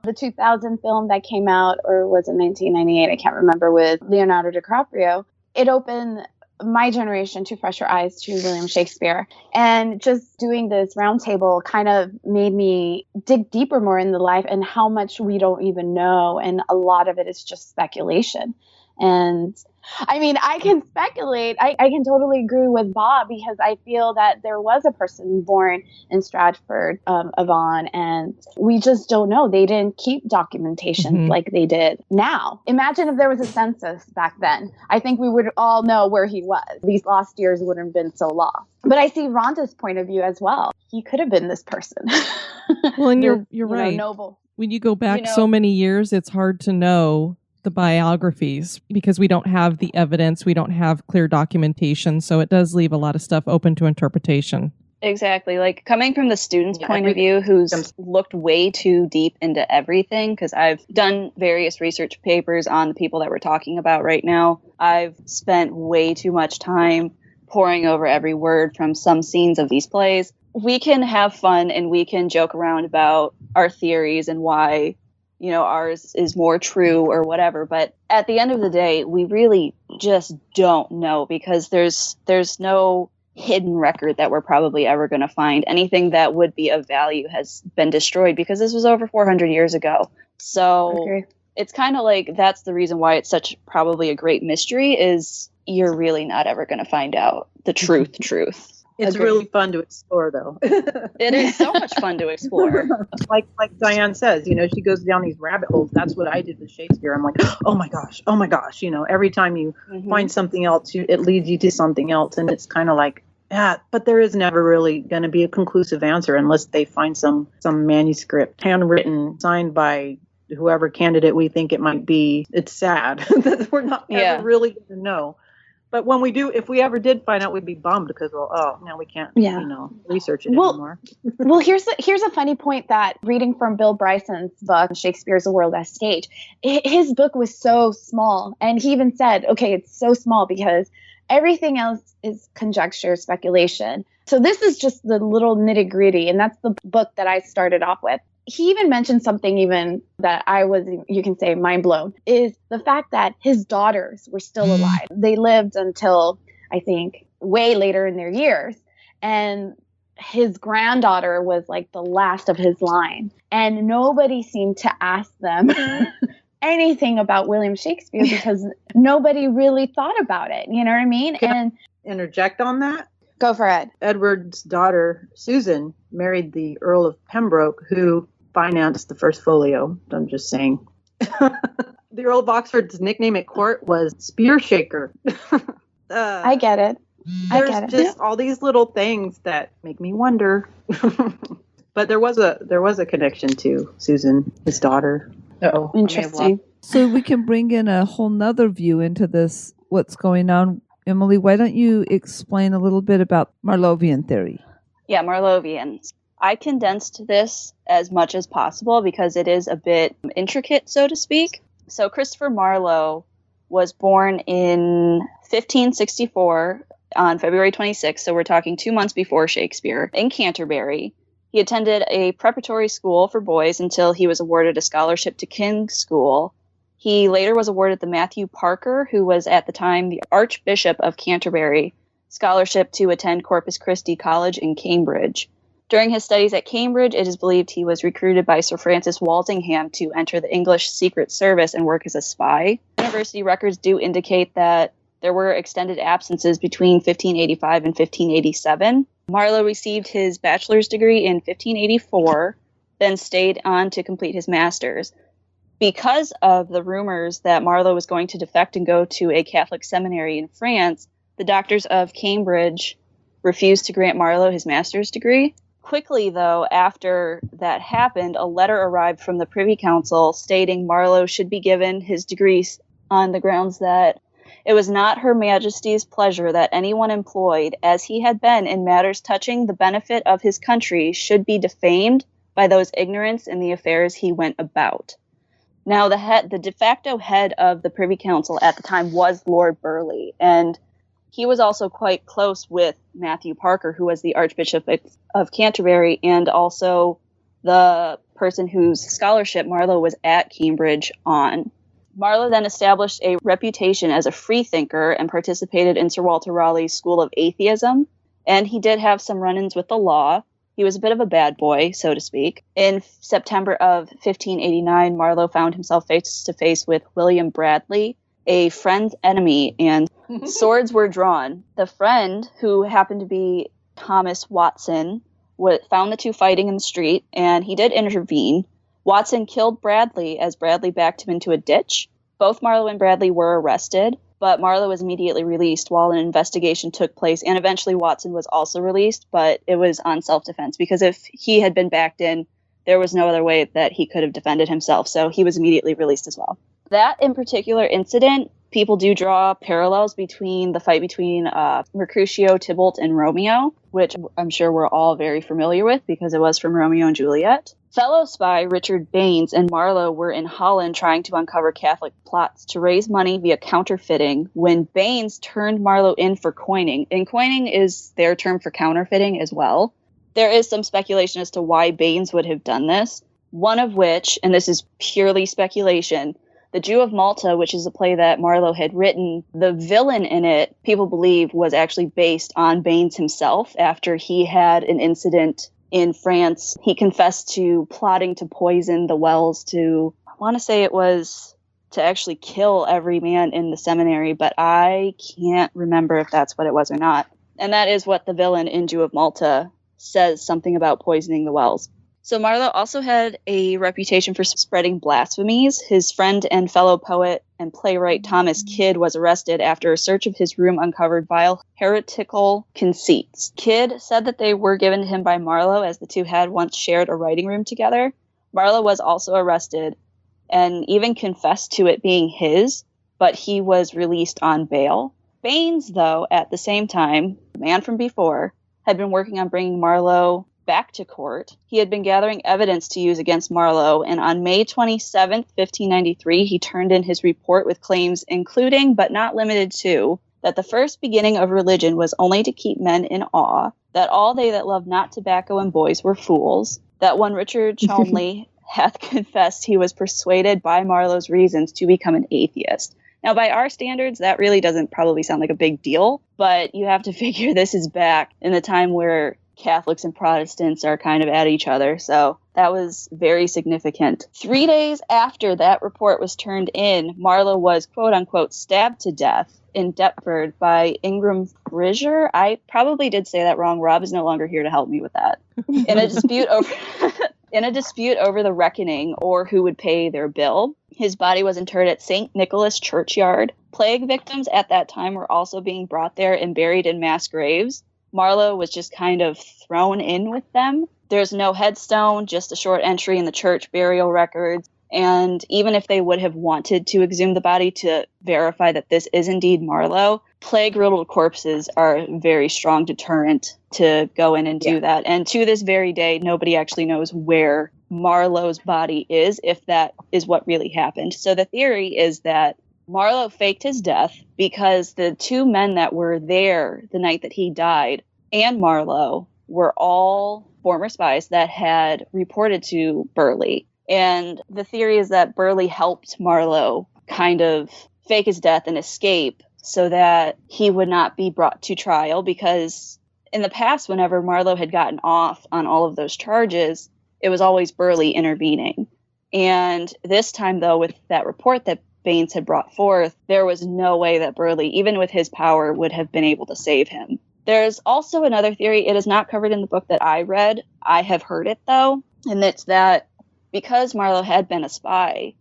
Speaker 6: the 2000 film that came out, or was it 1998? I can't remember, with Leonardo DiCaprio. It opened my generation to fresher eyes to William Shakespeare. And just doing this roundtable kind of made me dig deeper more in the life and how much we don't even know. And a lot of it is just speculation. And I mean, I can speculate. I can totally agree with Bob because I feel that there was a person born in Stratford, Avon, and we just don't know. They didn't keep documentation like they did now. Imagine if there was a census back then. I think we would all know where he was. These lost years wouldn't have been so lost. But I see Rhonda's point of view as well. He could have been this person.
Speaker 4: Well, and you're right.
Speaker 6: Noble.
Speaker 4: When you go back so many years, it's hard to know the biographies because we don't have the evidence, we don't have clear documentation, so it does leave a lot of stuff open to interpretation.
Speaker 9: Exactly. Like coming from the student's point of view who's looked way too deep into everything, because I've done various research papers on the people that we're talking about right now. I've spent way too much time poring over every word from some scenes of these plays. We can have fun and we can joke around about our theories and why ours is more true or whatever. But at the end of the day, we really just don't know because there's no hidden record that we're probably ever going to find. Anything that would be of value has been destroyed because this was over 400 years ago. So It's kind of like that's the reason why it's such probably a great mystery is you're really not ever going to find out the truth.
Speaker 8: It's really fun to explore, though.
Speaker 9: It is so much fun to explore.
Speaker 8: Like Diane says, she goes down these rabbit holes. That's what I did with Shakespeare. I'm like, oh my gosh. Every time you find something else, it leads you to something else. And it's kind of like, yeah, but there is never really going to be a conclusive answer unless they find some manuscript, handwritten, signed by whoever candidate we think it might be. It's sad that we're not ever really going to know. But when we do, if we ever did find out, we'd be bummed because, now we can't, research it anymore.
Speaker 6: Well, here's a funny point that reading from Bill Bryson's book, Shakespeare's A World as Stage, his book was so small. And he even said, okay, it's so small because everything else is conjecture, speculation. So this is just the little nitty gritty. And that's the book that I started off with. He even mentioned something even that I was, you can say, mind blown, is the fact that his daughters were still alive. They lived until, I think, way later in their years. And his granddaughter was like the last of his line. And nobody seemed to ask them anything about William Shakespeare because nobody really thought about it. You know what I mean?
Speaker 8: Can I interject on that?
Speaker 6: Go for it.
Speaker 8: Edward's daughter, Susan, married the Earl of Pembroke, who financed the first folio. I'm just saying. The Earl of Oxford's nickname at court was Spear Shaker.
Speaker 6: I get it.
Speaker 8: There's just all these little things that make me wonder. But there was a connection to Susan, his daughter.
Speaker 5: Uh-oh.
Speaker 6: Interesting.
Speaker 5: So we can bring in a whole nother view into this, what's going on. Emily, why don't you explain a little bit about Marlovian theory?
Speaker 9: Yeah, Marlovian. I condensed this as much as possible because it is a bit intricate, so to speak. So Christopher Marlowe was born in 1564 on February 26th, so we're talking 2 months before Shakespeare, in Canterbury. He attended a preparatory school for boys until he was awarded a scholarship to King's School. He later was awarded the Matthew Parker, who was at the time the Archbishop of Canterbury, scholarship to attend Corpus Christi College in Cambridge. During his studies at Cambridge, it is believed he was recruited by Sir Francis Walsingham to enter the English Secret Service and work as a spy. University records do indicate that there were extended absences between 1585 and 1587. Marlowe received his bachelor's degree in 1584, then stayed on to complete his master's. Because of the rumors that Marlowe was going to defect and go to a Catholic seminary in France, the doctors of Cambridge refused to grant Marlowe his master's degree. Quickly, though, after that happened, a letter arrived from the Privy Council stating Marlowe should be given his degrees on the grounds that it was not Her Majesty's pleasure that anyone employed, as he had been in matters touching the benefit of his country, should be defamed by those ignorance in the affairs he went about. Now, the de facto head of the Privy Council at the time was Lord Burleigh, and he was also quite close with Matthew Parker, who was the Archbishop of Canterbury, and also the person whose scholarship Marlowe was at Cambridge on. Marlowe then established a reputation as a freethinker and participated in Sir Walter Raleigh's School of Atheism, and he did have some run-ins with the law. He was a bit of a bad boy, so to speak. In September of 1589, Marlowe found himself face to face with William Bradley, a friend's enemy, and swords were drawn. The friend, who happened to be Thomas Watson, found the two fighting in the street, and he did intervene. Watson killed Bradley as Bradley backed him into a ditch. Both Marlowe and Bradley were arrested, but Marlowe was immediately released while an investigation took place, and eventually Watson was also released, but it was on self-defense, because if he had been backed in, there was no other way that he could have defended himself, so he was immediately released as well. That in particular incident, people do draw parallels between the fight between Mercutio, Tybalt, and Romeo, which I'm sure we're all very familiar with because it was from Romeo and Juliet. Fellow spy Richard Baines and Marlowe were in Holland trying to uncover Catholic plots to raise money via counterfeiting when Baines turned Marlowe in for coining. And coining is their term for counterfeiting as well. There is some speculation as to why Baines would have done this, one of which, and this is purely speculation, The Jew of Malta, which is a play that Marlowe had written, the villain in it, people believe, was actually based on Baines himself after he had an incident in France. He confessed to plotting to poison the wells to, I want to say it was to actually kill every man in the seminary, but I can't remember if that's what it was or not. And that is what the villain in Jew of Malta says, something about poisoning the wells. So Marlowe also had a reputation for spreading blasphemies. His friend and fellow poet and playwright Thomas Kidd was arrested after a search of his room uncovered vile heretical conceits. Kidd said that they were given to him by Marlowe, as the two had once shared a writing room together. Marlowe was also arrested and even confessed to it being his, but he was released on bail. Baines, though, at the same time, the man from before, had been working on bringing Marlowe back to court. He had been gathering evidence to use against Marlowe, and on May 27th, 1593, he turned in his report with claims including, but not limited to, that the first beginning of religion was only to keep men in awe, that all they that love not tobacco and boys were fools, that one Richard Cholmondeley hath confessed he was persuaded by Marlowe's reasons to become an atheist. Now, by our standards, that really doesn't probably sound like a big deal, but you have to figure this is back in the time where Catholics and Protestants are kind of at each other, so that was very significant. 3 days after that report was turned in, Marlowe was quote-unquote stabbed to death in Deptford by Ingram Bridger. I probably did say that wrong. Rob is no longer here to help me with that. In a dispute over the reckoning or who would pay their bill. His body was interred at St. Nicholas Churchyard. Plague victims at that time were also being brought there and buried in mass graves. Marlowe was just kind of thrown in with them. There's no headstone, just a short entry in the church burial records. And even if they would have wanted to exhume the body to verify that this is indeed Marlowe, plague-riddled corpses are a very strong deterrent to go in and do that. And to this very day, nobody actually knows where Marlowe's body is, if that is what really happened. So the theory is that Marlowe faked his death because the two men that were there the night that he died and Marlowe were all former spies that had reported to Burleigh. And the theory is that Burleigh helped Marlowe kind of fake his death and escape so that he would not be brought to trial, because in the past, whenever Marlowe had gotten off on all of those charges, it was always Burleigh intervening. And this time, though, with that report that Baines had brought forth, there was no way that Burleigh, even with his power, would have been able to save him. There's also another theory. It is not covered in the book that I read. I have heard it, though, and it's that because Marlowe had been a spy,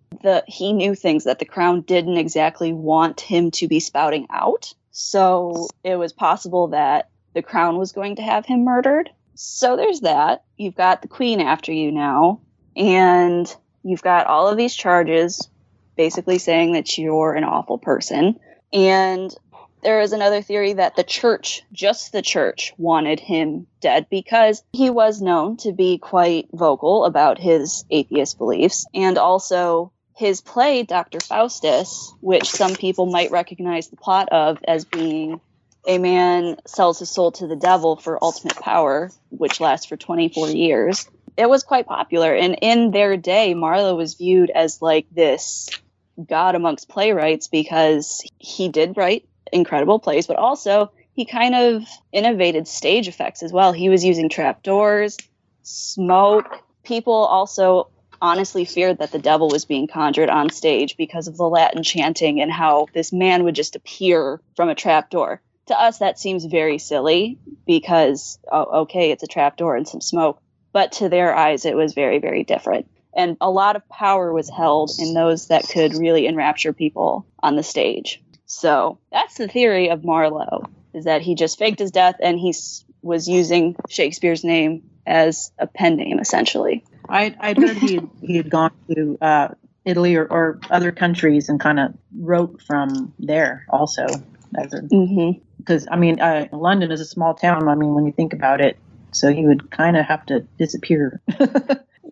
Speaker 9: he knew things that the Crown didn't exactly want him to be spouting out. So it was possible that the Crown was going to have him murdered. So there's that. You've got the Queen after you now, and you've got all of these charges basically saying that you're an awful person. And there is another theory that the church, just the church, wanted him dead because he was known to be quite vocal about his atheist beliefs. And also his play, Dr. Faustus, which some people might recognize the plot of as being a man sells his soul to the devil for ultimate power, which lasts for 24 years. It was quite popular. And in their day, Marlowe was viewed as like this god amongst playwrights because he did write incredible plays, but also he kind of innovated stage effects as well. He was using trapdoors, smoke. People also honestly feared that the devil was being conjured on stage because of the Latin chanting and how this man would just appear from a trapdoor. To us, that seems very silly because, okay, it's a trapdoor and some smoke. But to their eyes, it was very, very different. And a lot of power was held in those that could really enrapture people on the stage. So that's the theory of Marlowe, is that he just faked his death and he was using Shakespeare's name as a pen name, essentially.
Speaker 8: I'd heard he had gone to Italy or other countries and kind of wrote from there also. Because, I mean, London is a small town, I mean, when you think about it. So he would kind of have to disappear.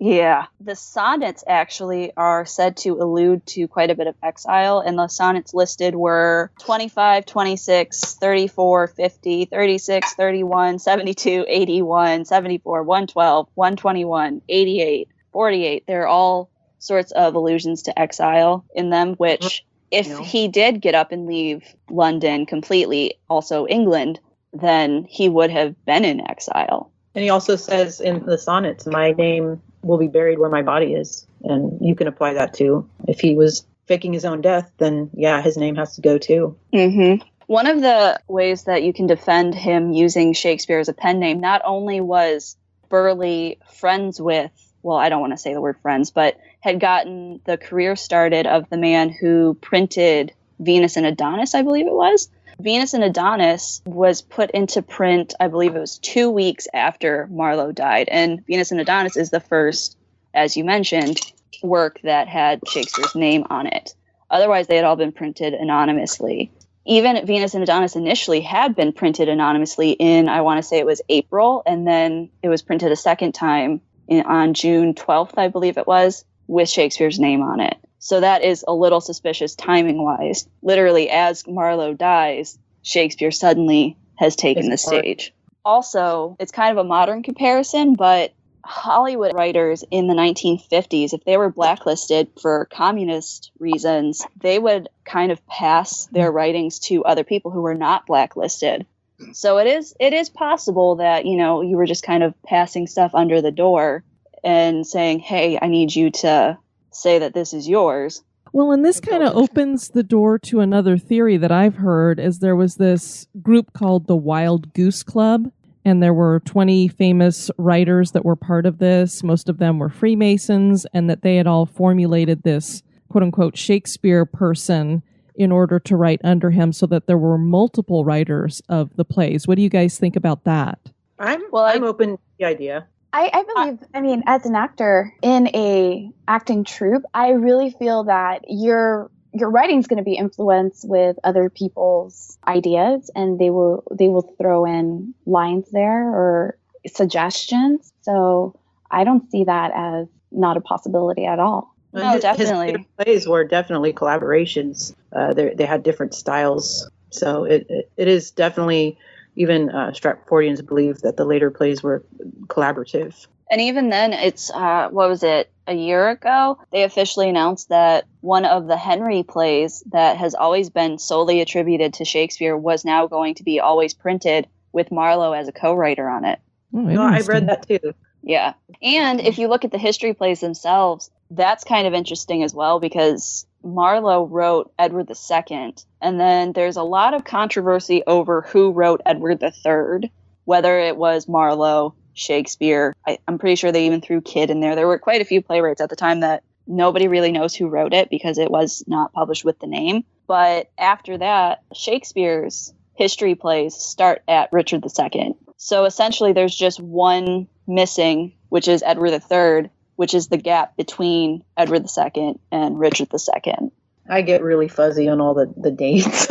Speaker 9: Yeah. The sonnets actually are said to allude to quite a bit of exile, and the sonnets listed were 25, 26, 34, 50, 36, 31, 72, 81, 74, 112, 121, 88, 48. They're all sorts of allusions to exile in them, which if he did get up and leave London completely, also England, then he would have been in exile.
Speaker 8: And he also says in the sonnets, my name will be buried where my body is. And you can apply that too. If he was faking his own death, then yeah, his name has to go too.
Speaker 9: Mm-hmm. One of the ways that you can defend him using Shakespeare as a pen name, not only was Burleigh friends with, well, I don't want to say the word friends, but had gotten the career started of the man who printed Venus and Adonis, I believe it was. Venus and Adonis was put into print, I believe it was 2 weeks after Marlowe died. And Venus and Adonis is the first, as you mentioned, work that had Shakespeare's name on it. Otherwise, they had all been printed anonymously. Even Venus and Adonis initially had been printed anonymously in, I want to say it was April, and then it was printed a second time on June 12th, I believe it was, with Shakespeare's name on it. So that is a little suspicious timing-wise. Literally, as Marlowe dies, Shakespeare suddenly has taken the stage. Also, it's kind of a modern comparison, but Hollywood writers in the 1950s, if they were blacklisted for communist reasons, they would kind of pass their writings to other people who were not blacklisted. So it is possible that, you were just kind of passing stuff under the door and saying, hey, I need you to say that this is yours.
Speaker 4: Well, and this kind of opens the door to another theory that I've heard, is there was this group called the Wild Goose Club, and there were 20 famous writers that were part of this. Most of them were Freemasons, and that they had all formulated this quote-unquote Shakespeare person in order to write under him, so that there were multiple writers of the plays. What do you guys think about that?
Speaker 8: I'm open to the idea.
Speaker 6: I believe, as an actor in a acting troupe, I really feel that your writing's going to be influenced with other people's ideas, and they will throw in lines there or suggestions. So I don't see that as not a possibility at all.
Speaker 9: No, definitely.
Speaker 8: His plays were definitely collaborations. They had different styles. So it is definitely, even Stratfordians believe that the later plays were collaborative.
Speaker 9: And even then, it's, what was it? a year ago, they officially announced that one of the Henry plays that has always been solely attributed to Shakespeare was now going to be always printed with Marlowe as a co-writer on it.
Speaker 8: Oh, I read that too.
Speaker 9: Yeah. And if you look at the history plays themselves, that's kind of interesting as well, because Marlowe wrote Edward II, and then there's a lot of controversy over who wrote Edward III, whether it was Marlowe, Shakespeare. I'm pretty sure they even threw Kidd in there. There were quite a few playwrights at the time that nobody really knows who wrote it because it was not published with the name. But after that, Shakespeare's history plays start at Richard II. So essentially there's just one missing, which is Edward III, which is the gap between Edward II and Richard II.
Speaker 8: I get really fuzzy on all the dates.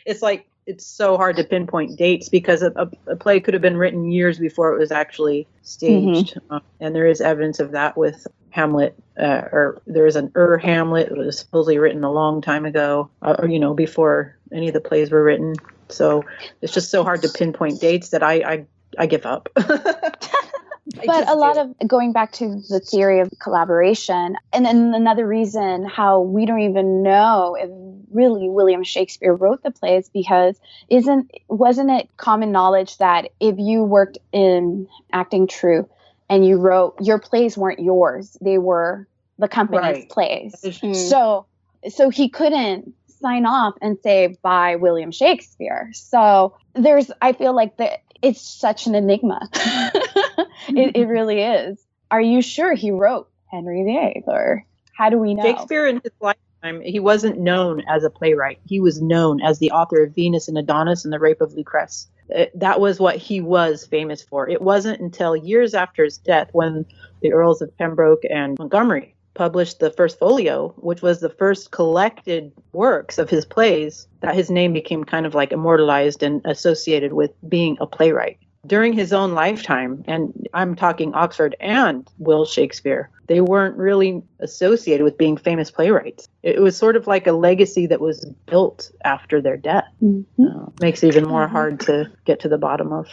Speaker 8: It's like, it's so hard to pinpoint dates because a play could have been written years before it was actually staged. And there is evidence of that with Hamlet, or there is an Hamlet that was supposedly written a long time ago, before any of the plays were written. So it's just so hard to pinpoint dates that I give up.
Speaker 6: But a lot of going back to the theory of collaboration, and then another reason how we don't even know if really William Shakespeare wrote the plays, because wasn't it common knowledge that if you worked in acting troupe and you wrote, your plays weren't yours, they were the company's plays. So he couldn't sign off and say by William Shakespeare. So I feel like it's such an enigma. It really is. Are you sure he wrote Henry VIII, or how do we know?
Speaker 8: Shakespeare in his lifetime, he wasn't known as a playwright. He was known as the author of Venus and Adonis and the Rape of Lucrece. That was what he was famous for. It wasn't until years after his death when the Earls of Pembroke and Montgomery published the first folio, which was the first collected works of his plays, that his name became kind of like immortalized and associated with being a playwright. During his own lifetime, and I'm talking Oxford and Will Shakespeare, they weren't really associated with being famous playwrights. It was sort of like a legacy that was built after their death. Makes it even more hard to get to the bottom of.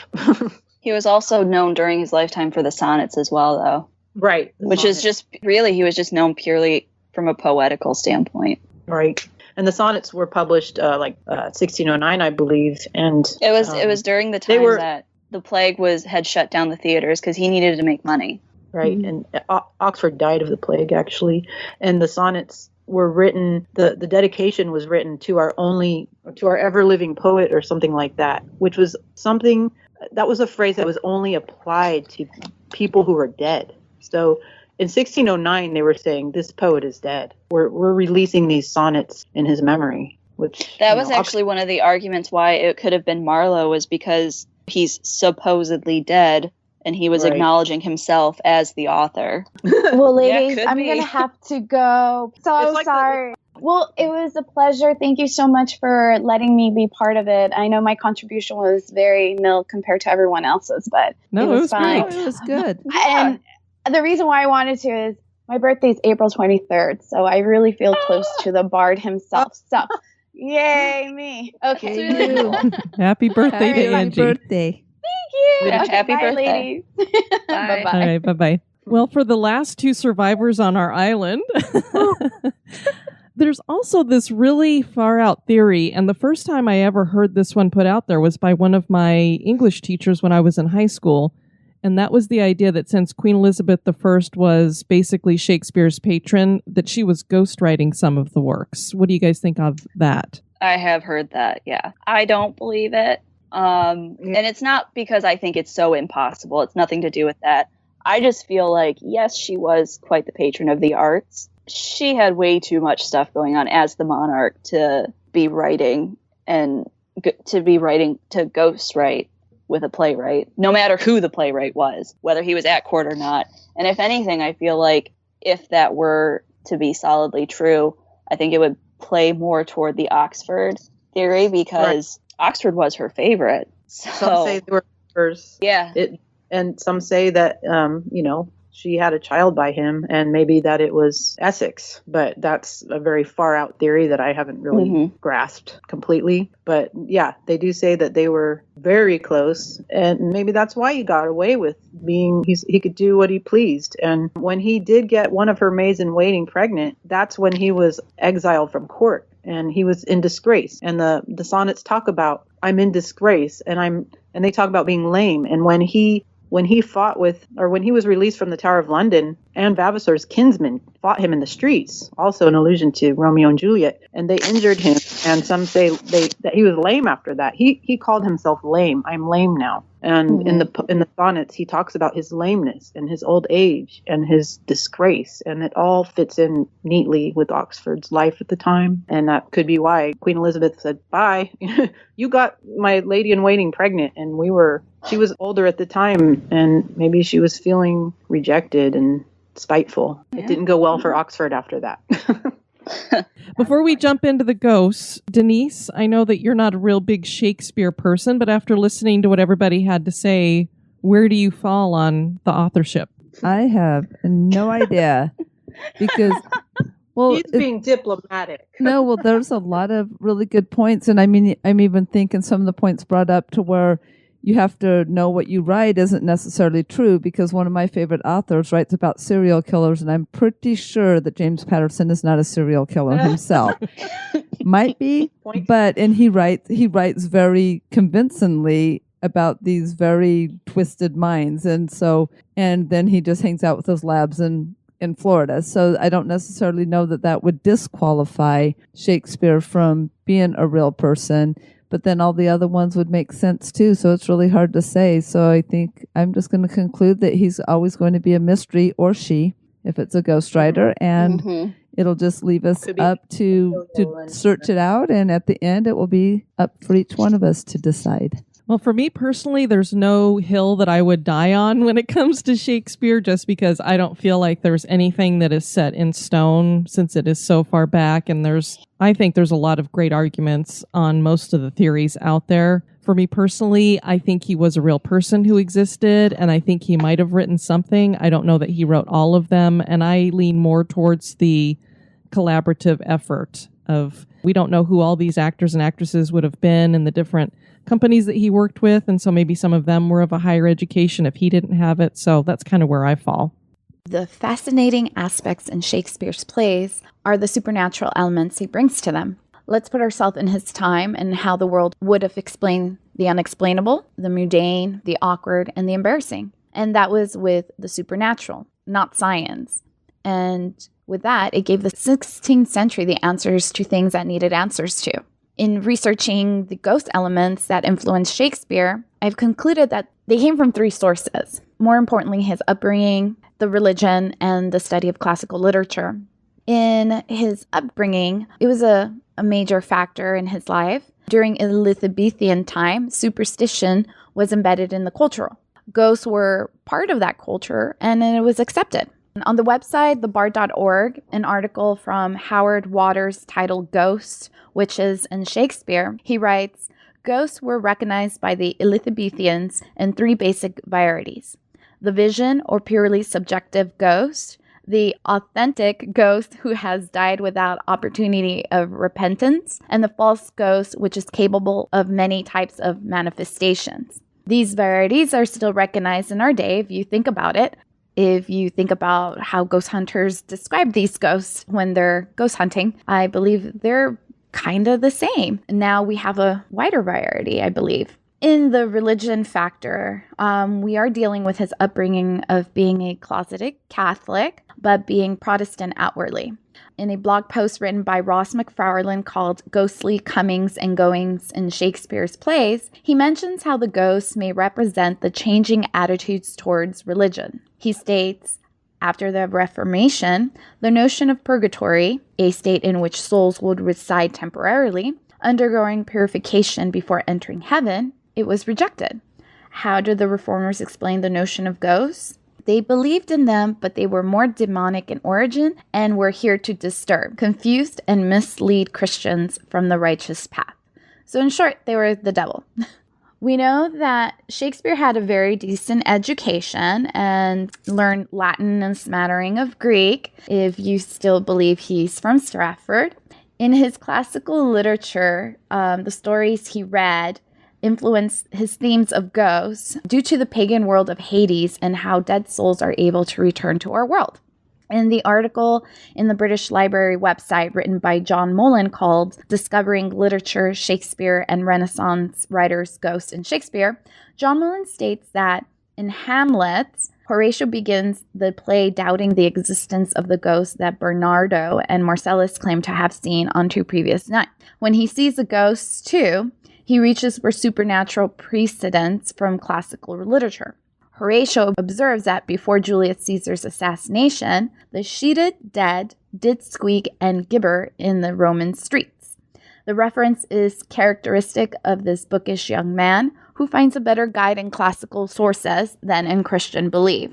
Speaker 9: He was also known during his lifetime for the sonnets as well, though.
Speaker 8: Right.
Speaker 9: Which is just, really, he was just known purely from a poetical standpoint.
Speaker 8: Right. And the sonnets were published 1609, I believe. And
Speaker 9: it was during the time that the plague had shut down the theaters because he needed to make money.
Speaker 8: Right. And Oxford died of the plague, actually. And the sonnets were written, the dedication was written to our ever living poet or something like that, which was something, that was a phrase that was only applied to people who were dead. So in 1609, they were saying, this poet is dead. We're releasing these sonnets in his memory.
Speaker 9: That was actually one of the arguments why it could have been Marlowe, was because he's supposedly dead and he was acknowledging himself as the author.
Speaker 6: Well, ladies, I'm going to have to go. So sorry. Well, it was a pleasure. Thank you so much for letting me be part of it. I know my contribution was very nil compared to everyone else's, but it was fine.
Speaker 5: Great. It was good.
Speaker 6: And the reason why I wanted to is my birthday is April 23rd, so I really feel close to the Bard himself. So, yay, me. Okay.
Speaker 4: Happy birthday to Angie.
Speaker 5: Happy birthday.
Speaker 6: Thank you.
Speaker 9: Happy
Speaker 6: bye,
Speaker 9: birthday.
Speaker 6: ladies.
Speaker 9: Bye.
Speaker 6: Bye-bye.
Speaker 4: All right, bye-bye. Well, for the last two survivors on our island, there's also this really far-out theory, and the first time I ever heard this one put out there was by one of my English teachers when I was in high school. And that was the idea that since Queen Elizabeth I was basically Shakespeare's patron, that she was ghostwriting some of the works. What do you guys think of that?
Speaker 9: I have heard that, yeah. I don't believe it. And it's not because I think it's so impossible. It's nothing to do with that. I just feel like, yes, she was quite the patron of the arts. She had way too much stuff going on as the monarch to be writing to ghostwrite with a playwright, no matter who the playwright was, whether he was at court or not. And if anything, I feel like if that were to be solidly true, I think it would play more toward the Oxford theory, because Oxford was her favorite. So,
Speaker 8: some say they were hers.
Speaker 9: Yeah.
Speaker 8: And some say that, she had a child by him, and maybe that it was Essex. But that's a very far out theory that I haven't really grasped completely. But yeah, they do say that they were very close, and maybe that's why he got away with being, he could do what he pleased. And when he did get one of her maids in waiting pregnant, that's when he was exiled from court and he was in disgrace. And the sonnets talk about, I'm in disgrace, and they talk about being lame. And when he fought with, or when he was released from the Tower of London, Anne Vavasor's kinsmen fought him in the streets, also an allusion to Romeo and Juliet, and they injured him. And some say that he was lame after that. He called himself lame. I'm lame now. And in the sonnets, he talks about his lameness and his old age and his disgrace, and it all fits in neatly with Oxford's life at the time. And that could be why Queen Elizabeth said, "Bye, you got my lady in waiting pregnant," and she was older at the time, and maybe she was feeling rejected and spiteful. Yeah. It didn't go well for Oxford after that.
Speaker 4: Before we jump into the ghosts, Denise, I know that you're not a real big Shakespeare person, but after listening to what everybody had to say, where do you fall on the authorship?
Speaker 5: I have no idea because, well,
Speaker 8: he's being diplomatic.
Speaker 5: No, well, there's a lot of really good points, and I mean, I'm even thinking some of the points brought up to where you have to know what you write isn't necessarily true, because one of my favorite authors writes about serial killers, and I'm pretty sure that James Patterson is not a serial killer himself. Might be, but he writes very convincingly about these very twisted minds, and then he just hangs out with those labs in Florida. So I don't necessarily know that would disqualify Shakespeare from being a real person. But then all the other ones would make sense too, so it's really hard to say. So I think I'm just going to conclude that he's always going to be a mystery, or she, if it's a ghostwriter, and it'll just leave us up to search it out, and at the end it will be up for each one of us to decide.
Speaker 4: Well, for me personally, there's no hill that I would die on when it comes to Shakespeare, just because I don't feel like there's anything that is set in stone since it is so far back. And I think there's a lot of great arguments on most of the theories out there. For me personally, I think he was a real person who existed, and I think he might have written something. I don't know that he wrote all of them, and I lean more towards the collaborative effort of, we don't know who all these actors and actresses would have been in the different companies that he worked with, and so maybe some of them were of a higher education if he didn't have it. So that's kind of where I fall.
Speaker 10: The fascinating aspects in Shakespeare's plays are the supernatural elements he brings to them. Let's put ourselves in his time and how the world would have explained the unexplainable, the mundane, the awkward, and the embarrassing. And that was with the supernatural, not science. And with that, it gave the 16th century the answers to things that needed answers to. In researching the ghost elements that influenced Shakespeare, I've concluded that they came from three sources. More importantly, his upbringing, the religion, and the study of classical literature. In his upbringing, it was a major factor in his life. During Elizabethan time, superstition was embedded in the culture. Ghosts were part of that culture, and it was accepted. On the website, thebard.org, an article from Howard Waters titled Ghosts, Witches, and Shakespeare, he writes, "Ghosts were recognized by the Elizabethans in three basic varieties: the vision or purely subjective ghost, the authentic ghost who has died without opportunity of repentance, and the false ghost, which is capable of many types of manifestations." These varieties are still recognized in our day if you think about it. If you think about how ghost hunters describe these ghosts when they're ghost hunting, I believe they're kind of the same. Now we have a wider variety, I believe. In the religion factor, we are dealing with his upbringing of being a closeted Catholic, but being Protestant outwardly. In a blog post written by Ross McFarlane called Ghostly Comings and Goings in Shakespeare's Plays, he mentions how the ghosts may represent the changing attitudes towards religion. He states, after the Reformation, the notion of purgatory, a state in which souls would reside temporarily, undergoing purification before entering heaven, it was rejected. How did the Reformers explain the notion of ghosts? They believed in them, but they were more demonic in origin and were here to disturb, confuse, and mislead Christians from the righteous path. So in short, they were the devil. We know that Shakespeare had a very decent education and learned Latin and a smattering of Greek, if you still believe he's from Stratford. In his classical literature, the stories he read influenced his themes of ghosts due to the pagan world of Hades and how dead souls are able to return to our world. In the article in the British Library website written by John Mullen called Discovering Literature, Shakespeare, and Renaissance Writers, Ghosts in Shakespeare, John Mullen states that in Hamlet, Horatio begins the play doubting the existence of the ghost that Bernardo and Marcellus claim to have seen on 2 previous nights. When he sees the ghosts too, he reaches for supernatural precedents from classical literature. Horatio observes that before Julius Caesar's assassination, the sheeted dead did squeak and gibber in the Roman streets. The reference is characteristic of this bookish young man who finds a better guide in classical sources than in Christian belief.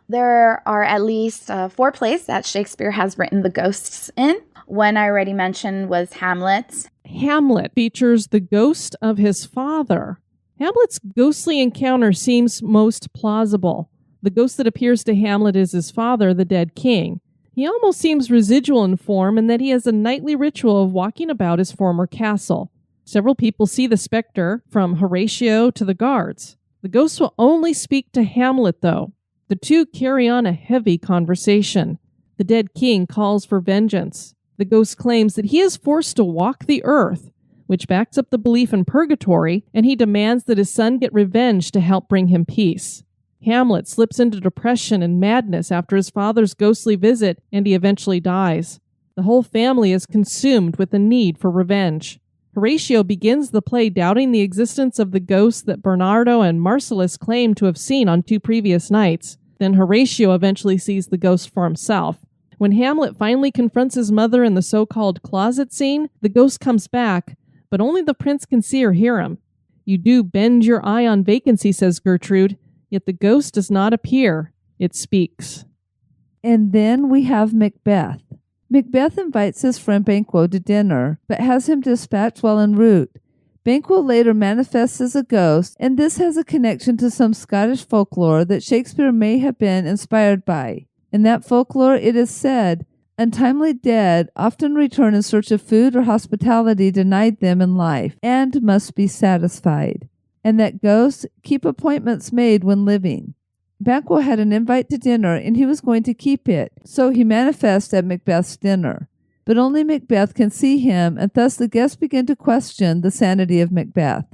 Speaker 10: There are at least 4 plays that Shakespeare has written the ghosts in. One I already mentioned was Hamlet.
Speaker 4: Hamlet features the ghost of his father. Hamlet's ghostly encounter seems most plausible. The ghost that appears to Hamlet is his father, the dead king. He almost seems residual in form in that he has a nightly ritual of walking about his former castle. Several people see the specter, from Horatio to the guards. The ghost will only speak to Hamlet, though. The two carry on a heavy conversation. The dead king calls for vengeance. The ghost claims that he is forced to walk the earth, which backs up the belief in purgatory, and he demands that his son get revenge to help bring him peace. Hamlet slips into depression and madness after his father's ghostly visit, and he eventually dies. The whole family is consumed with the need for revenge. Horatio begins the play doubting the existence of the ghost that Bernardo and Marcellus claim to have seen on 2 previous nights. Then Horatio eventually sees the ghost for himself. When Hamlet finally confronts his mother in the so-called closet scene, the ghost comes back, but only the prince can see or hear him. "You do bend your eye on vacancy," says Gertrude, yet the ghost does not appear. It speaks.
Speaker 5: And then we have Macbeth. Macbeth invites his friend Banquo to dinner, but has him dispatched while en route. Banquo later manifests as a ghost, and this has a connection to some Scottish folklore that Shakespeare may have been inspired by. In that folklore, it is said, untimely dead often return in search of food or hospitality denied them in life, and must be satisfied, and that ghosts keep appointments made when living. Banquo had an invite to dinner, and he was going to keep it, so he manifests at Macbeth's dinner. But only Macbeth can see him, and thus the guests begin to question the sanity of Macbeth.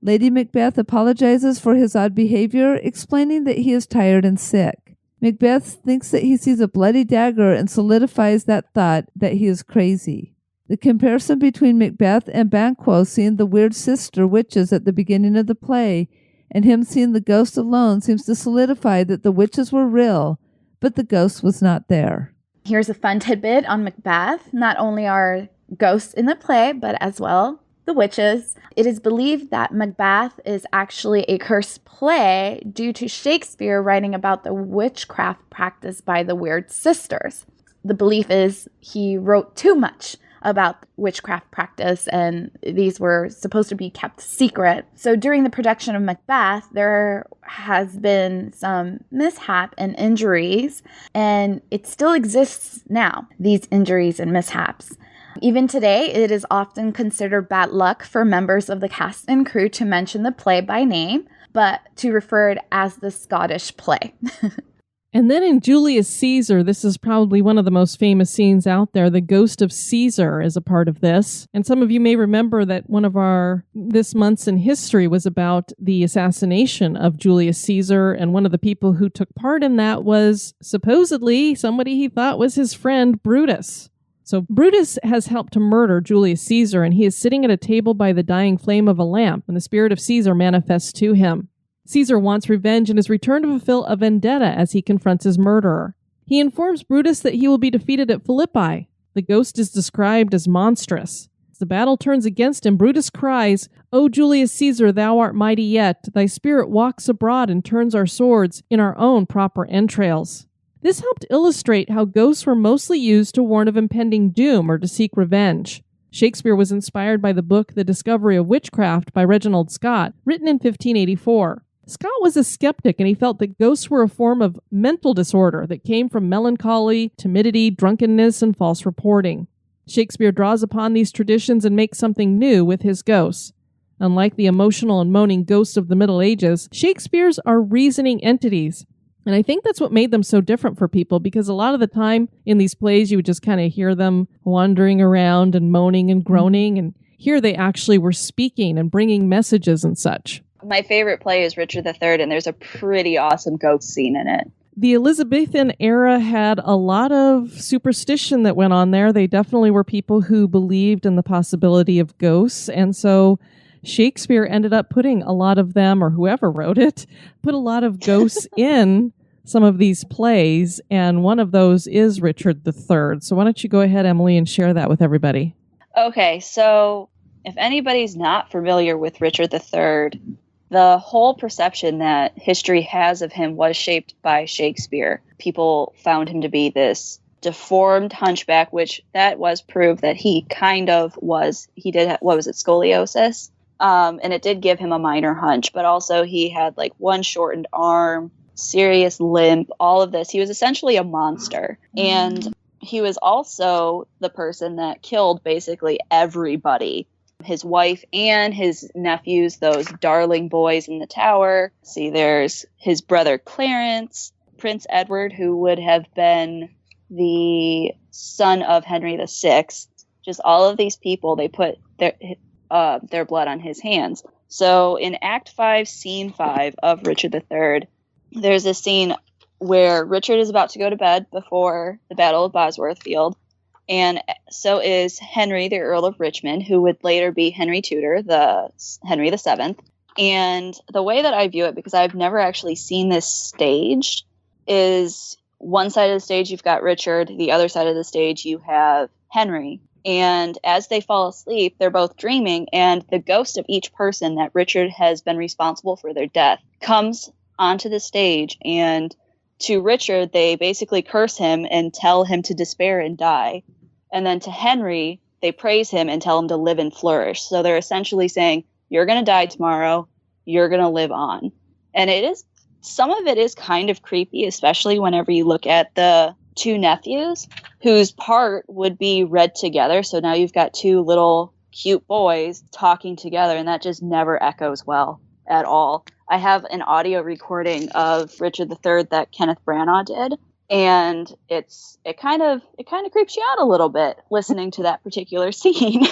Speaker 5: Lady Macbeth apologizes for his odd behavior, explaining that he is tired and sick. Macbeth thinks that he sees a bloody dagger and solidifies that thought that he is crazy. The comparison between Macbeth and Banquo seeing the weird sister witches at the beginning of the play and him seeing the ghost alone seems to solidify that the witches were real, but the ghost was not there.
Speaker 10: Here's a fun tidbit on Macbeth. Not only are ghosts in the play, but as well the witches. It is believed that Macbeth is actually a cursed play due to Shakespeare writing about the witchcraft practiced by the Weird Sisters. The belief is he wrote too much about witchcraft practice, and these were supposed to be kept secret. So during the production of Macbeth, there has been some mishap and injuries, and it still exists now, these injuries and mishaps. Even today, it is often considered bad luck for members of the cast and crew to mention the play by name, but to refer it as the Scottish play.
Speaker 4: And then in Julius Caesar, this is probably one of the most famous scenes out there. The ghost of Caesar is a part of this. And some of you may remember that one of our this month's in history was about the assassination of Julius Caesar. And one of the people who took part in that was supposedly somebody he thought was his friend Brutus. So Brutus has helped to murder Julius Caesar, and he is sitting at a table by the dying flame of a lamp, and the spirit of Caesar manifests to him. Caesar wants revenge and is returned to fulfill a vendetta as he confronts his murderer. He informs Brutus that he will be defeated at Philippi. The ghost is described as monstrous. As the battle turns against him, Brutus cries, "O Julius Caesar, thou art mighty yet. Thy spirit walks abroad and turns our swords in our own proper entrails." This helped illustrate how ghosts were mostly used to warn of impending doom or to seek revenge. Shakespeare was inspired by the book The Discovery of Witchcraft by Reginald Scott, written in 1584. Scott was a skeptic, and he felt that ghosts were a form of mental disorder that came from melancholy, timidity, drunkenness, and false reporting. Shakespeare draws upon these traditions and makes something new with his ghosts. Unlike the emotional and moaning ghosts of the Middle Ages, Shakespeare's are reasoning entities. And I think that's what made them so different for people, because a lot of the time in these plays, you would just kind of hear them wandering around and moaning and groaning. And here they actually were speaking and bringing messages and such.
Speaker 9: My favorite play is Richard III, and there's a pretty awesome ghost scene in it.
Speaker 4: The Elizabethan era had a lot of superstition that went on there. They definitely were people who believed in the possibility of ghosts. And so Shakespeare ended up putting a lot of them, or whoever wrote it, put a lot of ghosts in some of these plays. And one of those is Richard III. So why don't you go ahead, Emily, and share that with everybody?
Speaker 9: Okay, so if anybody's not familiar with Richard III, the whole perception that history has of him was shaped by Shakespeare. People found him to be this deformed hunchback, which that was proved that he kind of was. He did, what was it, scoliosis? And it did give him a minor hunch, but also he had like one shortened arm, serious limp, all of this. He was essentially a monster. And he was also the person that killed basically everybody. His wife and his nephews, those darling boys in the tower. See, there's his brother Clarence, Prince Edward, who would have been the son of Henry VI. Just all of these people, they put their blood on his hands. So in Act 5, Scene 5 of Richard III, there's a scene where Richard is about to go to bed before the Battle of Bosworth Field. And so is Henry, the Earl of Richmond, who would later be Henry Tudor, the Henry VII. And the way that I view it, because I've never actually seen this staged, is one side of the stage you've got Richard, the other side of the stage you have Henry. And as they fall asleep, they're both dreaming, and the ghost of each person that Richard has been responsible for their death comes onto the stage, and to Richard, they basically curse him and tell him to despair and die. And then to Henry, they praise him and tell him to live and flourish. So they're essentially saying, you're going to die tomorrow, you're going to live on. And it is, some of it is kind of creepy, especially whenever you look at the two nephews, whose part would be read together. So now you've got two little cute boys talking together, and that just never echoes well at all. I have an audio recording of Richard III that Kenneth Branagh did, and it kind of creeps you out a little bit listening to that particular scene.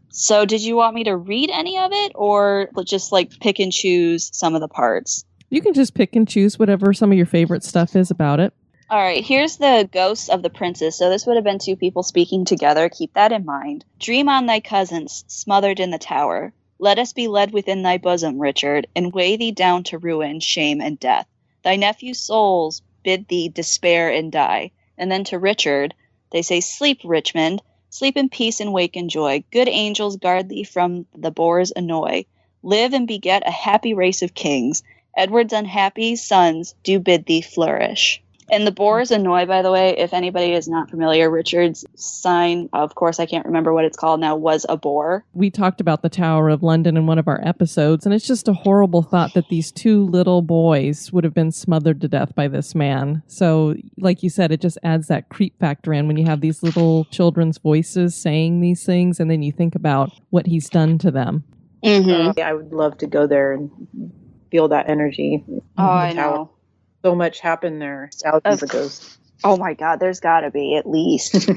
Speaker 9: So did you want me to read any of it, or just like pick and choose some of the parts?
Speaker 4: You can just pick and choose whatever some of your favorite stuff is about it.
Speaker 9: All right, here's the ghosts of the princes. So this would have been two people speaking together. Keep that in mind. Dream on thy cousins, smothered in the tower. Let us be led within thy bosom, Richard, and weigh thee down to ruin, shame, and death. Thy nephew's souls bid thee despair and die. And then to Richard, they say, sleep, Richmond, sleep in peace and wake in joy. Good angels guard thee from the boars annoy. Live and beget a happy race of kings. Edward's unhappy sons do bid thee flourish. And the boars annoy, by the way, if anybody is not familiar, Richard's sign, of course, I can't remember what it's called now, was a boar.
Speaker 4: We talked about the Tower of London in one of our episodes, and it's just a horrible thought that these two little boys would have been smothered to death by this man. So, like you said, it just adds that creep factor in when you have these little children's voices saying these things, and then you think about what he's done to them.
Speaker 9: Mm-hmm.
Speaker 8: I would love to go there and feel that energy.
Speaker 9: Oh, I know.
Speaker 8: So much happened there. Thousands of ghosts.
Speaker 9: Oh my God, there's got to be at least.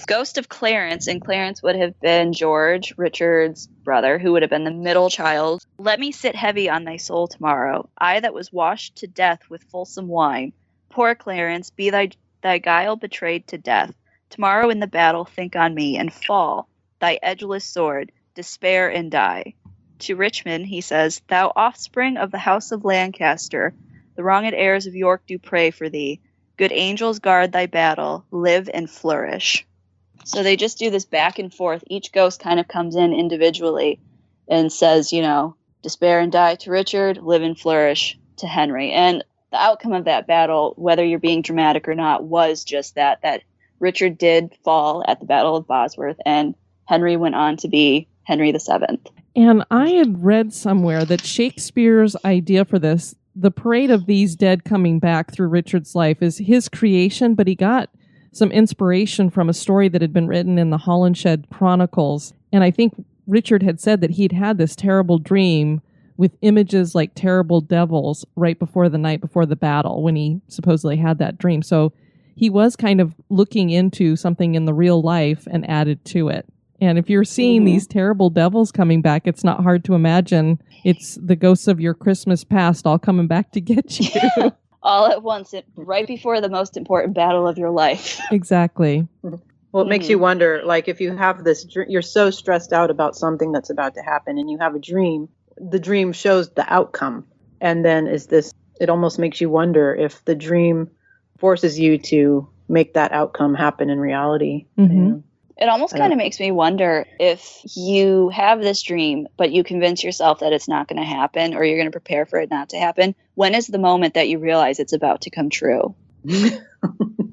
Speaker 9: Ghost of Clarence, and Clarence would have been George, Richard's brother, who would have been the middle child. Let me sit heavy on thy soul tomorrow, I that was washed to death with fulsome wine. Poor Clarence, be thy guile betrayed to death. Tomorrow in the battle think on me, and fall, thy edgeless sword, despair and die. To Richmond, he says, thou offspring of the house of Lancaster, the wronged heirs of York do pray for thee. Good angels guard thy battle. Live and flourish. So they just do this back and forth. Each ghost kind of comes in individually and says, despair and die to Richard, live and flourish to Henry. And the outcome of that battle, whether you're being dramatic or not, was just that Richard did fall at the Battle of Bosworth, and Henry went on to be Henry VII.
Speaker 4: And I had read somewhere that Shakespeare's idea for this, the parade of these dead coming back through Richard's life, is his creation, but he got some inspiration from a story that had been written in the Holinshed Chronicles. And I think Richard had said that he'd had this terrible dream with images like terrible devils right before the night before the battle when he supposedly had that dream. So he was kind of looking into something in the real life and added to it. And if you're seeing these terrible devils coming back, it's not hard to imagine it's the ghosts of your Christmas past all coming back to get you.
Speaker 9: All at once, right before the most important battle of your life.
Speaker 4: Exactly.
Speaker 8: Well, it makes you wonder, like, if you have this, you're so stressed out about something that's about to happen and you have a dream, the dream shows the outcome. And then it almost makes you wonder if the dream forces you to make that outcome happen in reality.
Speaker 4: Mm-hmm.
Speaker 9: It almost kind of makes me wonder if you have this dream, but you convince yourself that it's not going to happen or you're going to prepare for it not to happen. When is the moment that you realize it's about to come true?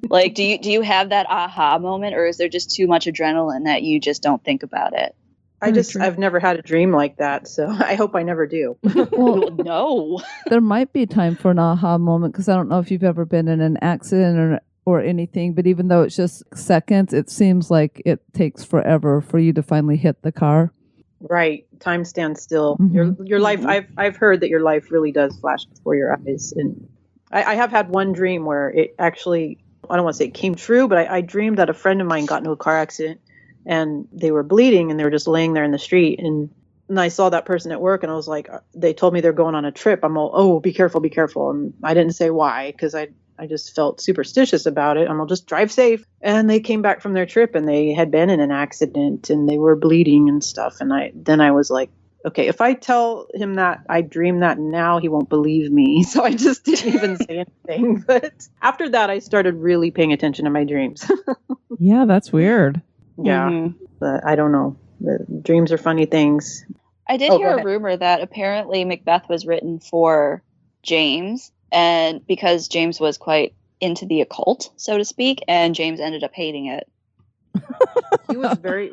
Speaker 9: Like, do you have that aha moment, or is there just too much adrenaline that you just don't think about it?
Speaker 8: I've never had a dream like that, so I hope I never do.
Speaker 9: Well, no.
Speaker 5: There might be time for an aha moment, because I don't know if you've ever been in an accident or anything, but even though it's just seconds, it seems like it takes forever for you to finally hit the car.
Speaker 8: Right. Time stands still. Your life, I've heard that your life really does flash before your eyes. And I have had one dream where it actually, I don't want to say it came true, but I dreamed that a friend of mine got into a car accident and they were bleeding and they were just laying there in the street. And I saw that person at work and I was like, they told me they're going on a trip. I'm all, oh, be careful, be careful. And I didn't say why, because I just felt superstitious about it. I'm all, just drive safe. And they came back from their trip and they had been in an accident and they were bleeding and stuff. And I was like, okay, if I tell him that I dreamed that now, he won't believe me. So I just didn't even say anything. But after that, I started really paying attention to my dreams.
Speaker 4: Yeah, that's weird.
Speaker 8: Yeah, but I don't know. The dreams are funny things.
Speaker 9: I did hear a rumor that apparently Macbeth was written for James, and because James was quite into the occult, so to speak, and James ended up hating it.
Speaker 8: He was very...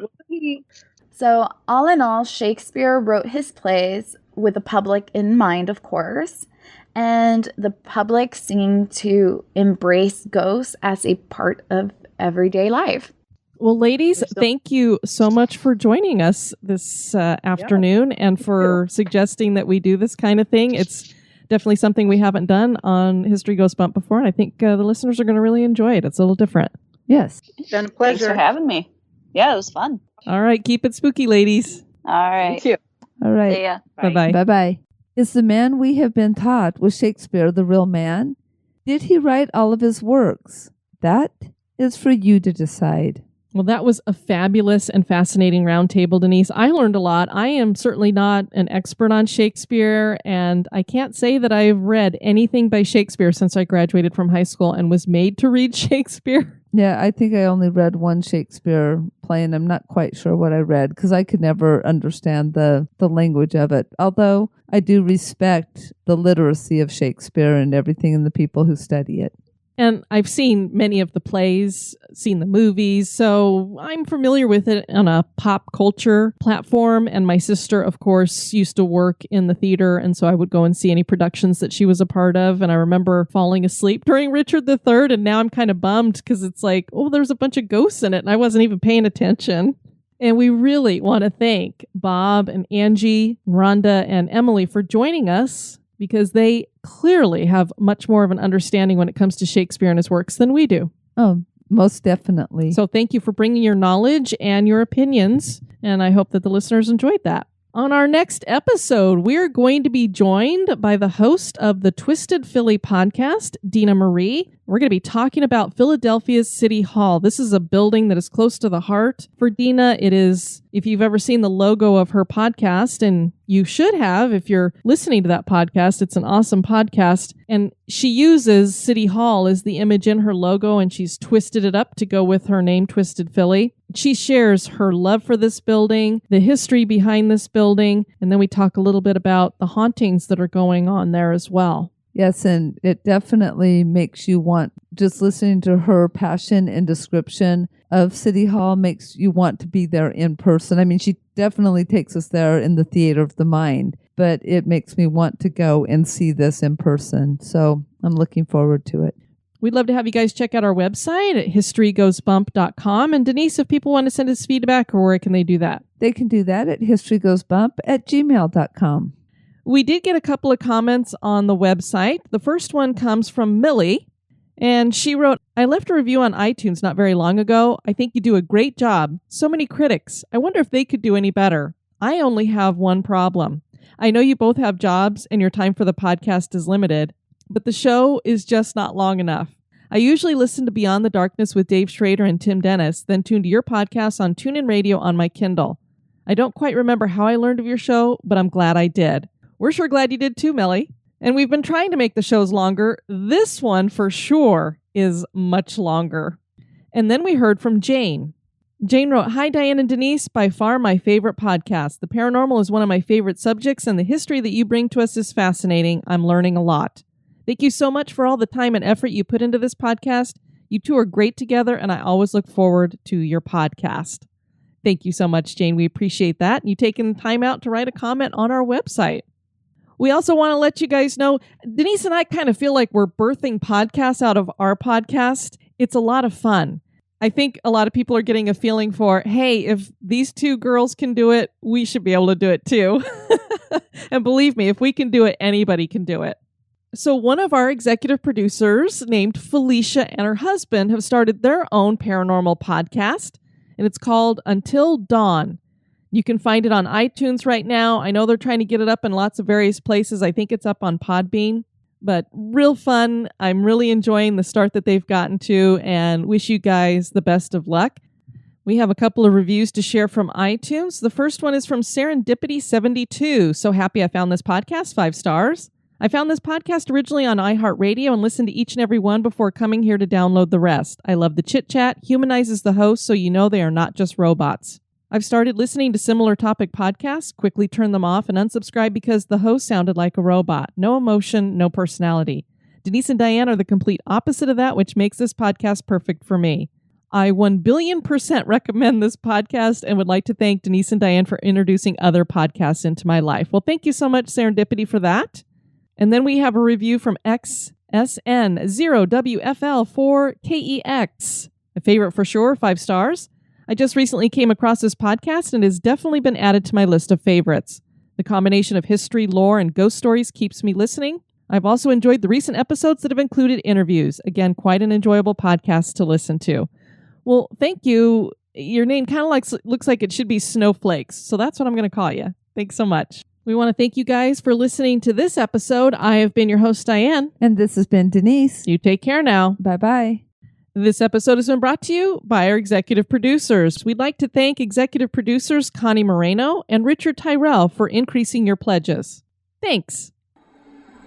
Speaker 10: So, all in all, Shakespeare wrote his plays with the public in mind, of course, and the public seemed to embrace ghosts as a part of everyday life.
Speaker 4: Well, ladies, thank you so much for joining us this afternoon and for suggesting that we do this kind of thing. It's definitely something we haven't done on History Goes Bump before, and I think the listeners are going to really enjoy it. It's a little different.
Speaker 5: Yes.
Speaker 8: It's been a pleasure.
Speaker 9: Thanks for having me. Yeah, it was fun.
Speaker 4: All right. Keep it spooky, ladies.
Speaker 9: All right.
Speaker 8: Thank you.
Speaker 5: All right.
Speaker 9: See ya.
Speaker 4: Bye-bye.
Speaker 5: Bye-bye. Is the man we have been taught was Shakespeare the real man? Did he write all of his works? That is for you to decide.
Speaker 4: Well, that was a fabulous and fascinating roundtable, Denise. I learned a lot. I am certainly not an expert on Shakespeare, and I can't say that I've read anything by Shakespeare since I graduated from high school and was made to read Shakespeare.
Speaker 5: Yeah, I think I only read one Shakespeare play, and I'm not quite sure what I read because I could never understand the language of it. Although I do respect the literacy of Shakespeare and everything and the people who study it.
Speaker 4: And I've seen many of the plays, seen the movies, so I'm familiar with it on a pop culture platform. And my sister, of course, used to work in the theater, and so I would go and see any productions that she was a part of. And I remember falling asleep during Richard III, and now I'm kind of bummed because it's like, oh, there's a bunch of ghosts in it, and I wasn't even paying attention. And we really want to thank Bob and Angie, Ronda, and Emily for joining us, because they clearly have much more of an understanding when it comes to Shakespeare and his works than we do.
Speaker 5: Oh, most definitely.
Speaker 4: So thank you for bringing your knowledge and your opinions, and I hope that the listeners enjoyed that. On our next episode, we're going to be joined by the host of the Twisted Philly podcast, Dina Marie. We're going to be talking about Philadelphia's City Hall. This is a building that is close to the heart for Dina. It is, if you've ever seen the logo of her podcast, and you should have if you're listening to that podcast, it's an awesome podcast. And she uses City Hall as the image in her logo, and she's twisted it up to go with her name, Twisted Philly. She shares her love for this building, the history behind this building, and then we talk a little bit about the hauntings that are going on there as well.
Speaker 5: Yes, and it definitely makes you want, just listening to her passion and description of City Hall makes you want to be there in person. I mean, she definitely takes us there in the theater of the mind, but it makes me want to go and see this in person. So I'm looking forward to it.
Speaker 4: We'd love to have you guys check out our website at historygoesbump.com. And Denise, if people want to send us feedback, or where can they do that?
Speaker 5: They can do that at historygoesbump@gmail.com.
Speaker 4: We did get a couple of comments on the website. The first one comes from Millie, and she wrote, I left a review on iTunes not very long ago. I think you do a great job. So many critics. I wonder if they could do any better. I only have one problem. I know you both have jobs and your time for the podcast is limited, but the show is just not long enough. I usually listen to Beyond the Darkness with Dave Schrader and Tim Dennis, then tune to your podcast on TuneIn Radio on my Kindle. I don't quite remember how I learned of your show, but I'm glad I did. We're sure glad you did too, Millie. And we've been trying to make the shows longer. This one, for sure, is much longer. And then we heard from Jane. Jane wrote, Hi, Diane and Denise. By far my favorite podcast. The paranormal is one of my favorite subjects, and the history that you bring to us is fascinating. I'm learning a lot. Thank you so much for all the time and effort you put into this podcast. You two are great together, and I always look forward to your podcast. Thank you so much, Jane. We appreciate that. You taking time out to write a comment on our website. We also want to let you guys know, Denise and I kind of feel like we're birthing podcasts out of our podcast. It's a lot of fun. I think a lot of people are getting a feeling for, hey, if these two girls can do it, we should be able to do it too. And believe me, if we can do it, anybody can do it. So one of our executive producers named Felicia and her husband have started their own paranormal podcast, and it's called Until Dawn. You can find it on iTunes right now. I know they're trying to get it up in lots of various places. I think it's up on Podbean, but real fun. I'm really enjoying the start that they've gotten to and wish you guys the best of luck. We have a couple of reviews to share from iTunes. The first one is from Serendipity72. So happy I found this podcast, 5 stars. I found this podcast originally on iHeartRadio and listened to each and every one before coming here to download the rest. I love the chit-chat, humanizes the host so you know they are not just robots. I've started listening to similar topic podcasts, quickly turned them off, and unsubscribed because the host sounded like a robot. No emotion, no personality. Denise and Diane are the complete opposite of that, which makes this podcast perfect for me. I 1,000,000,000% recommend this podcast and would like to thank Denise and Diane for introducing other podcasts into my life. Well, thank you so much, Serendipity, for that. And then we have a review from XSN0WFL4KEX. A favorite for sure, 5 stars. I just recently came across this podcast and it has definitely been added to my list of favorites. The combination of history, lore, and ghost stories keeps me listening. I've also enjoyed the recent episodes that have included interviews. Again, quite an enjoyable podcast to listen to. Well, thank you. Your name kind of looks like it should be Snowflakes, so that's what I'm going to call you. Thanks so much. We want to thank you guys for listening to this episode. I have been your host, Diane.
Speaker 5: And this has been Denise.
Speaker 4: You take care now.
Speaker 5: Bye-bye.
Speaker 4: This episode has been brought to you by our executive producers. We'd like to thank executive producers Connie Moreno and Richard Tyrell for increasing your pledges. Thanks.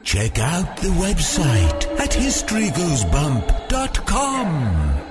Speaker 11: Check out the website at historygoesbump.com.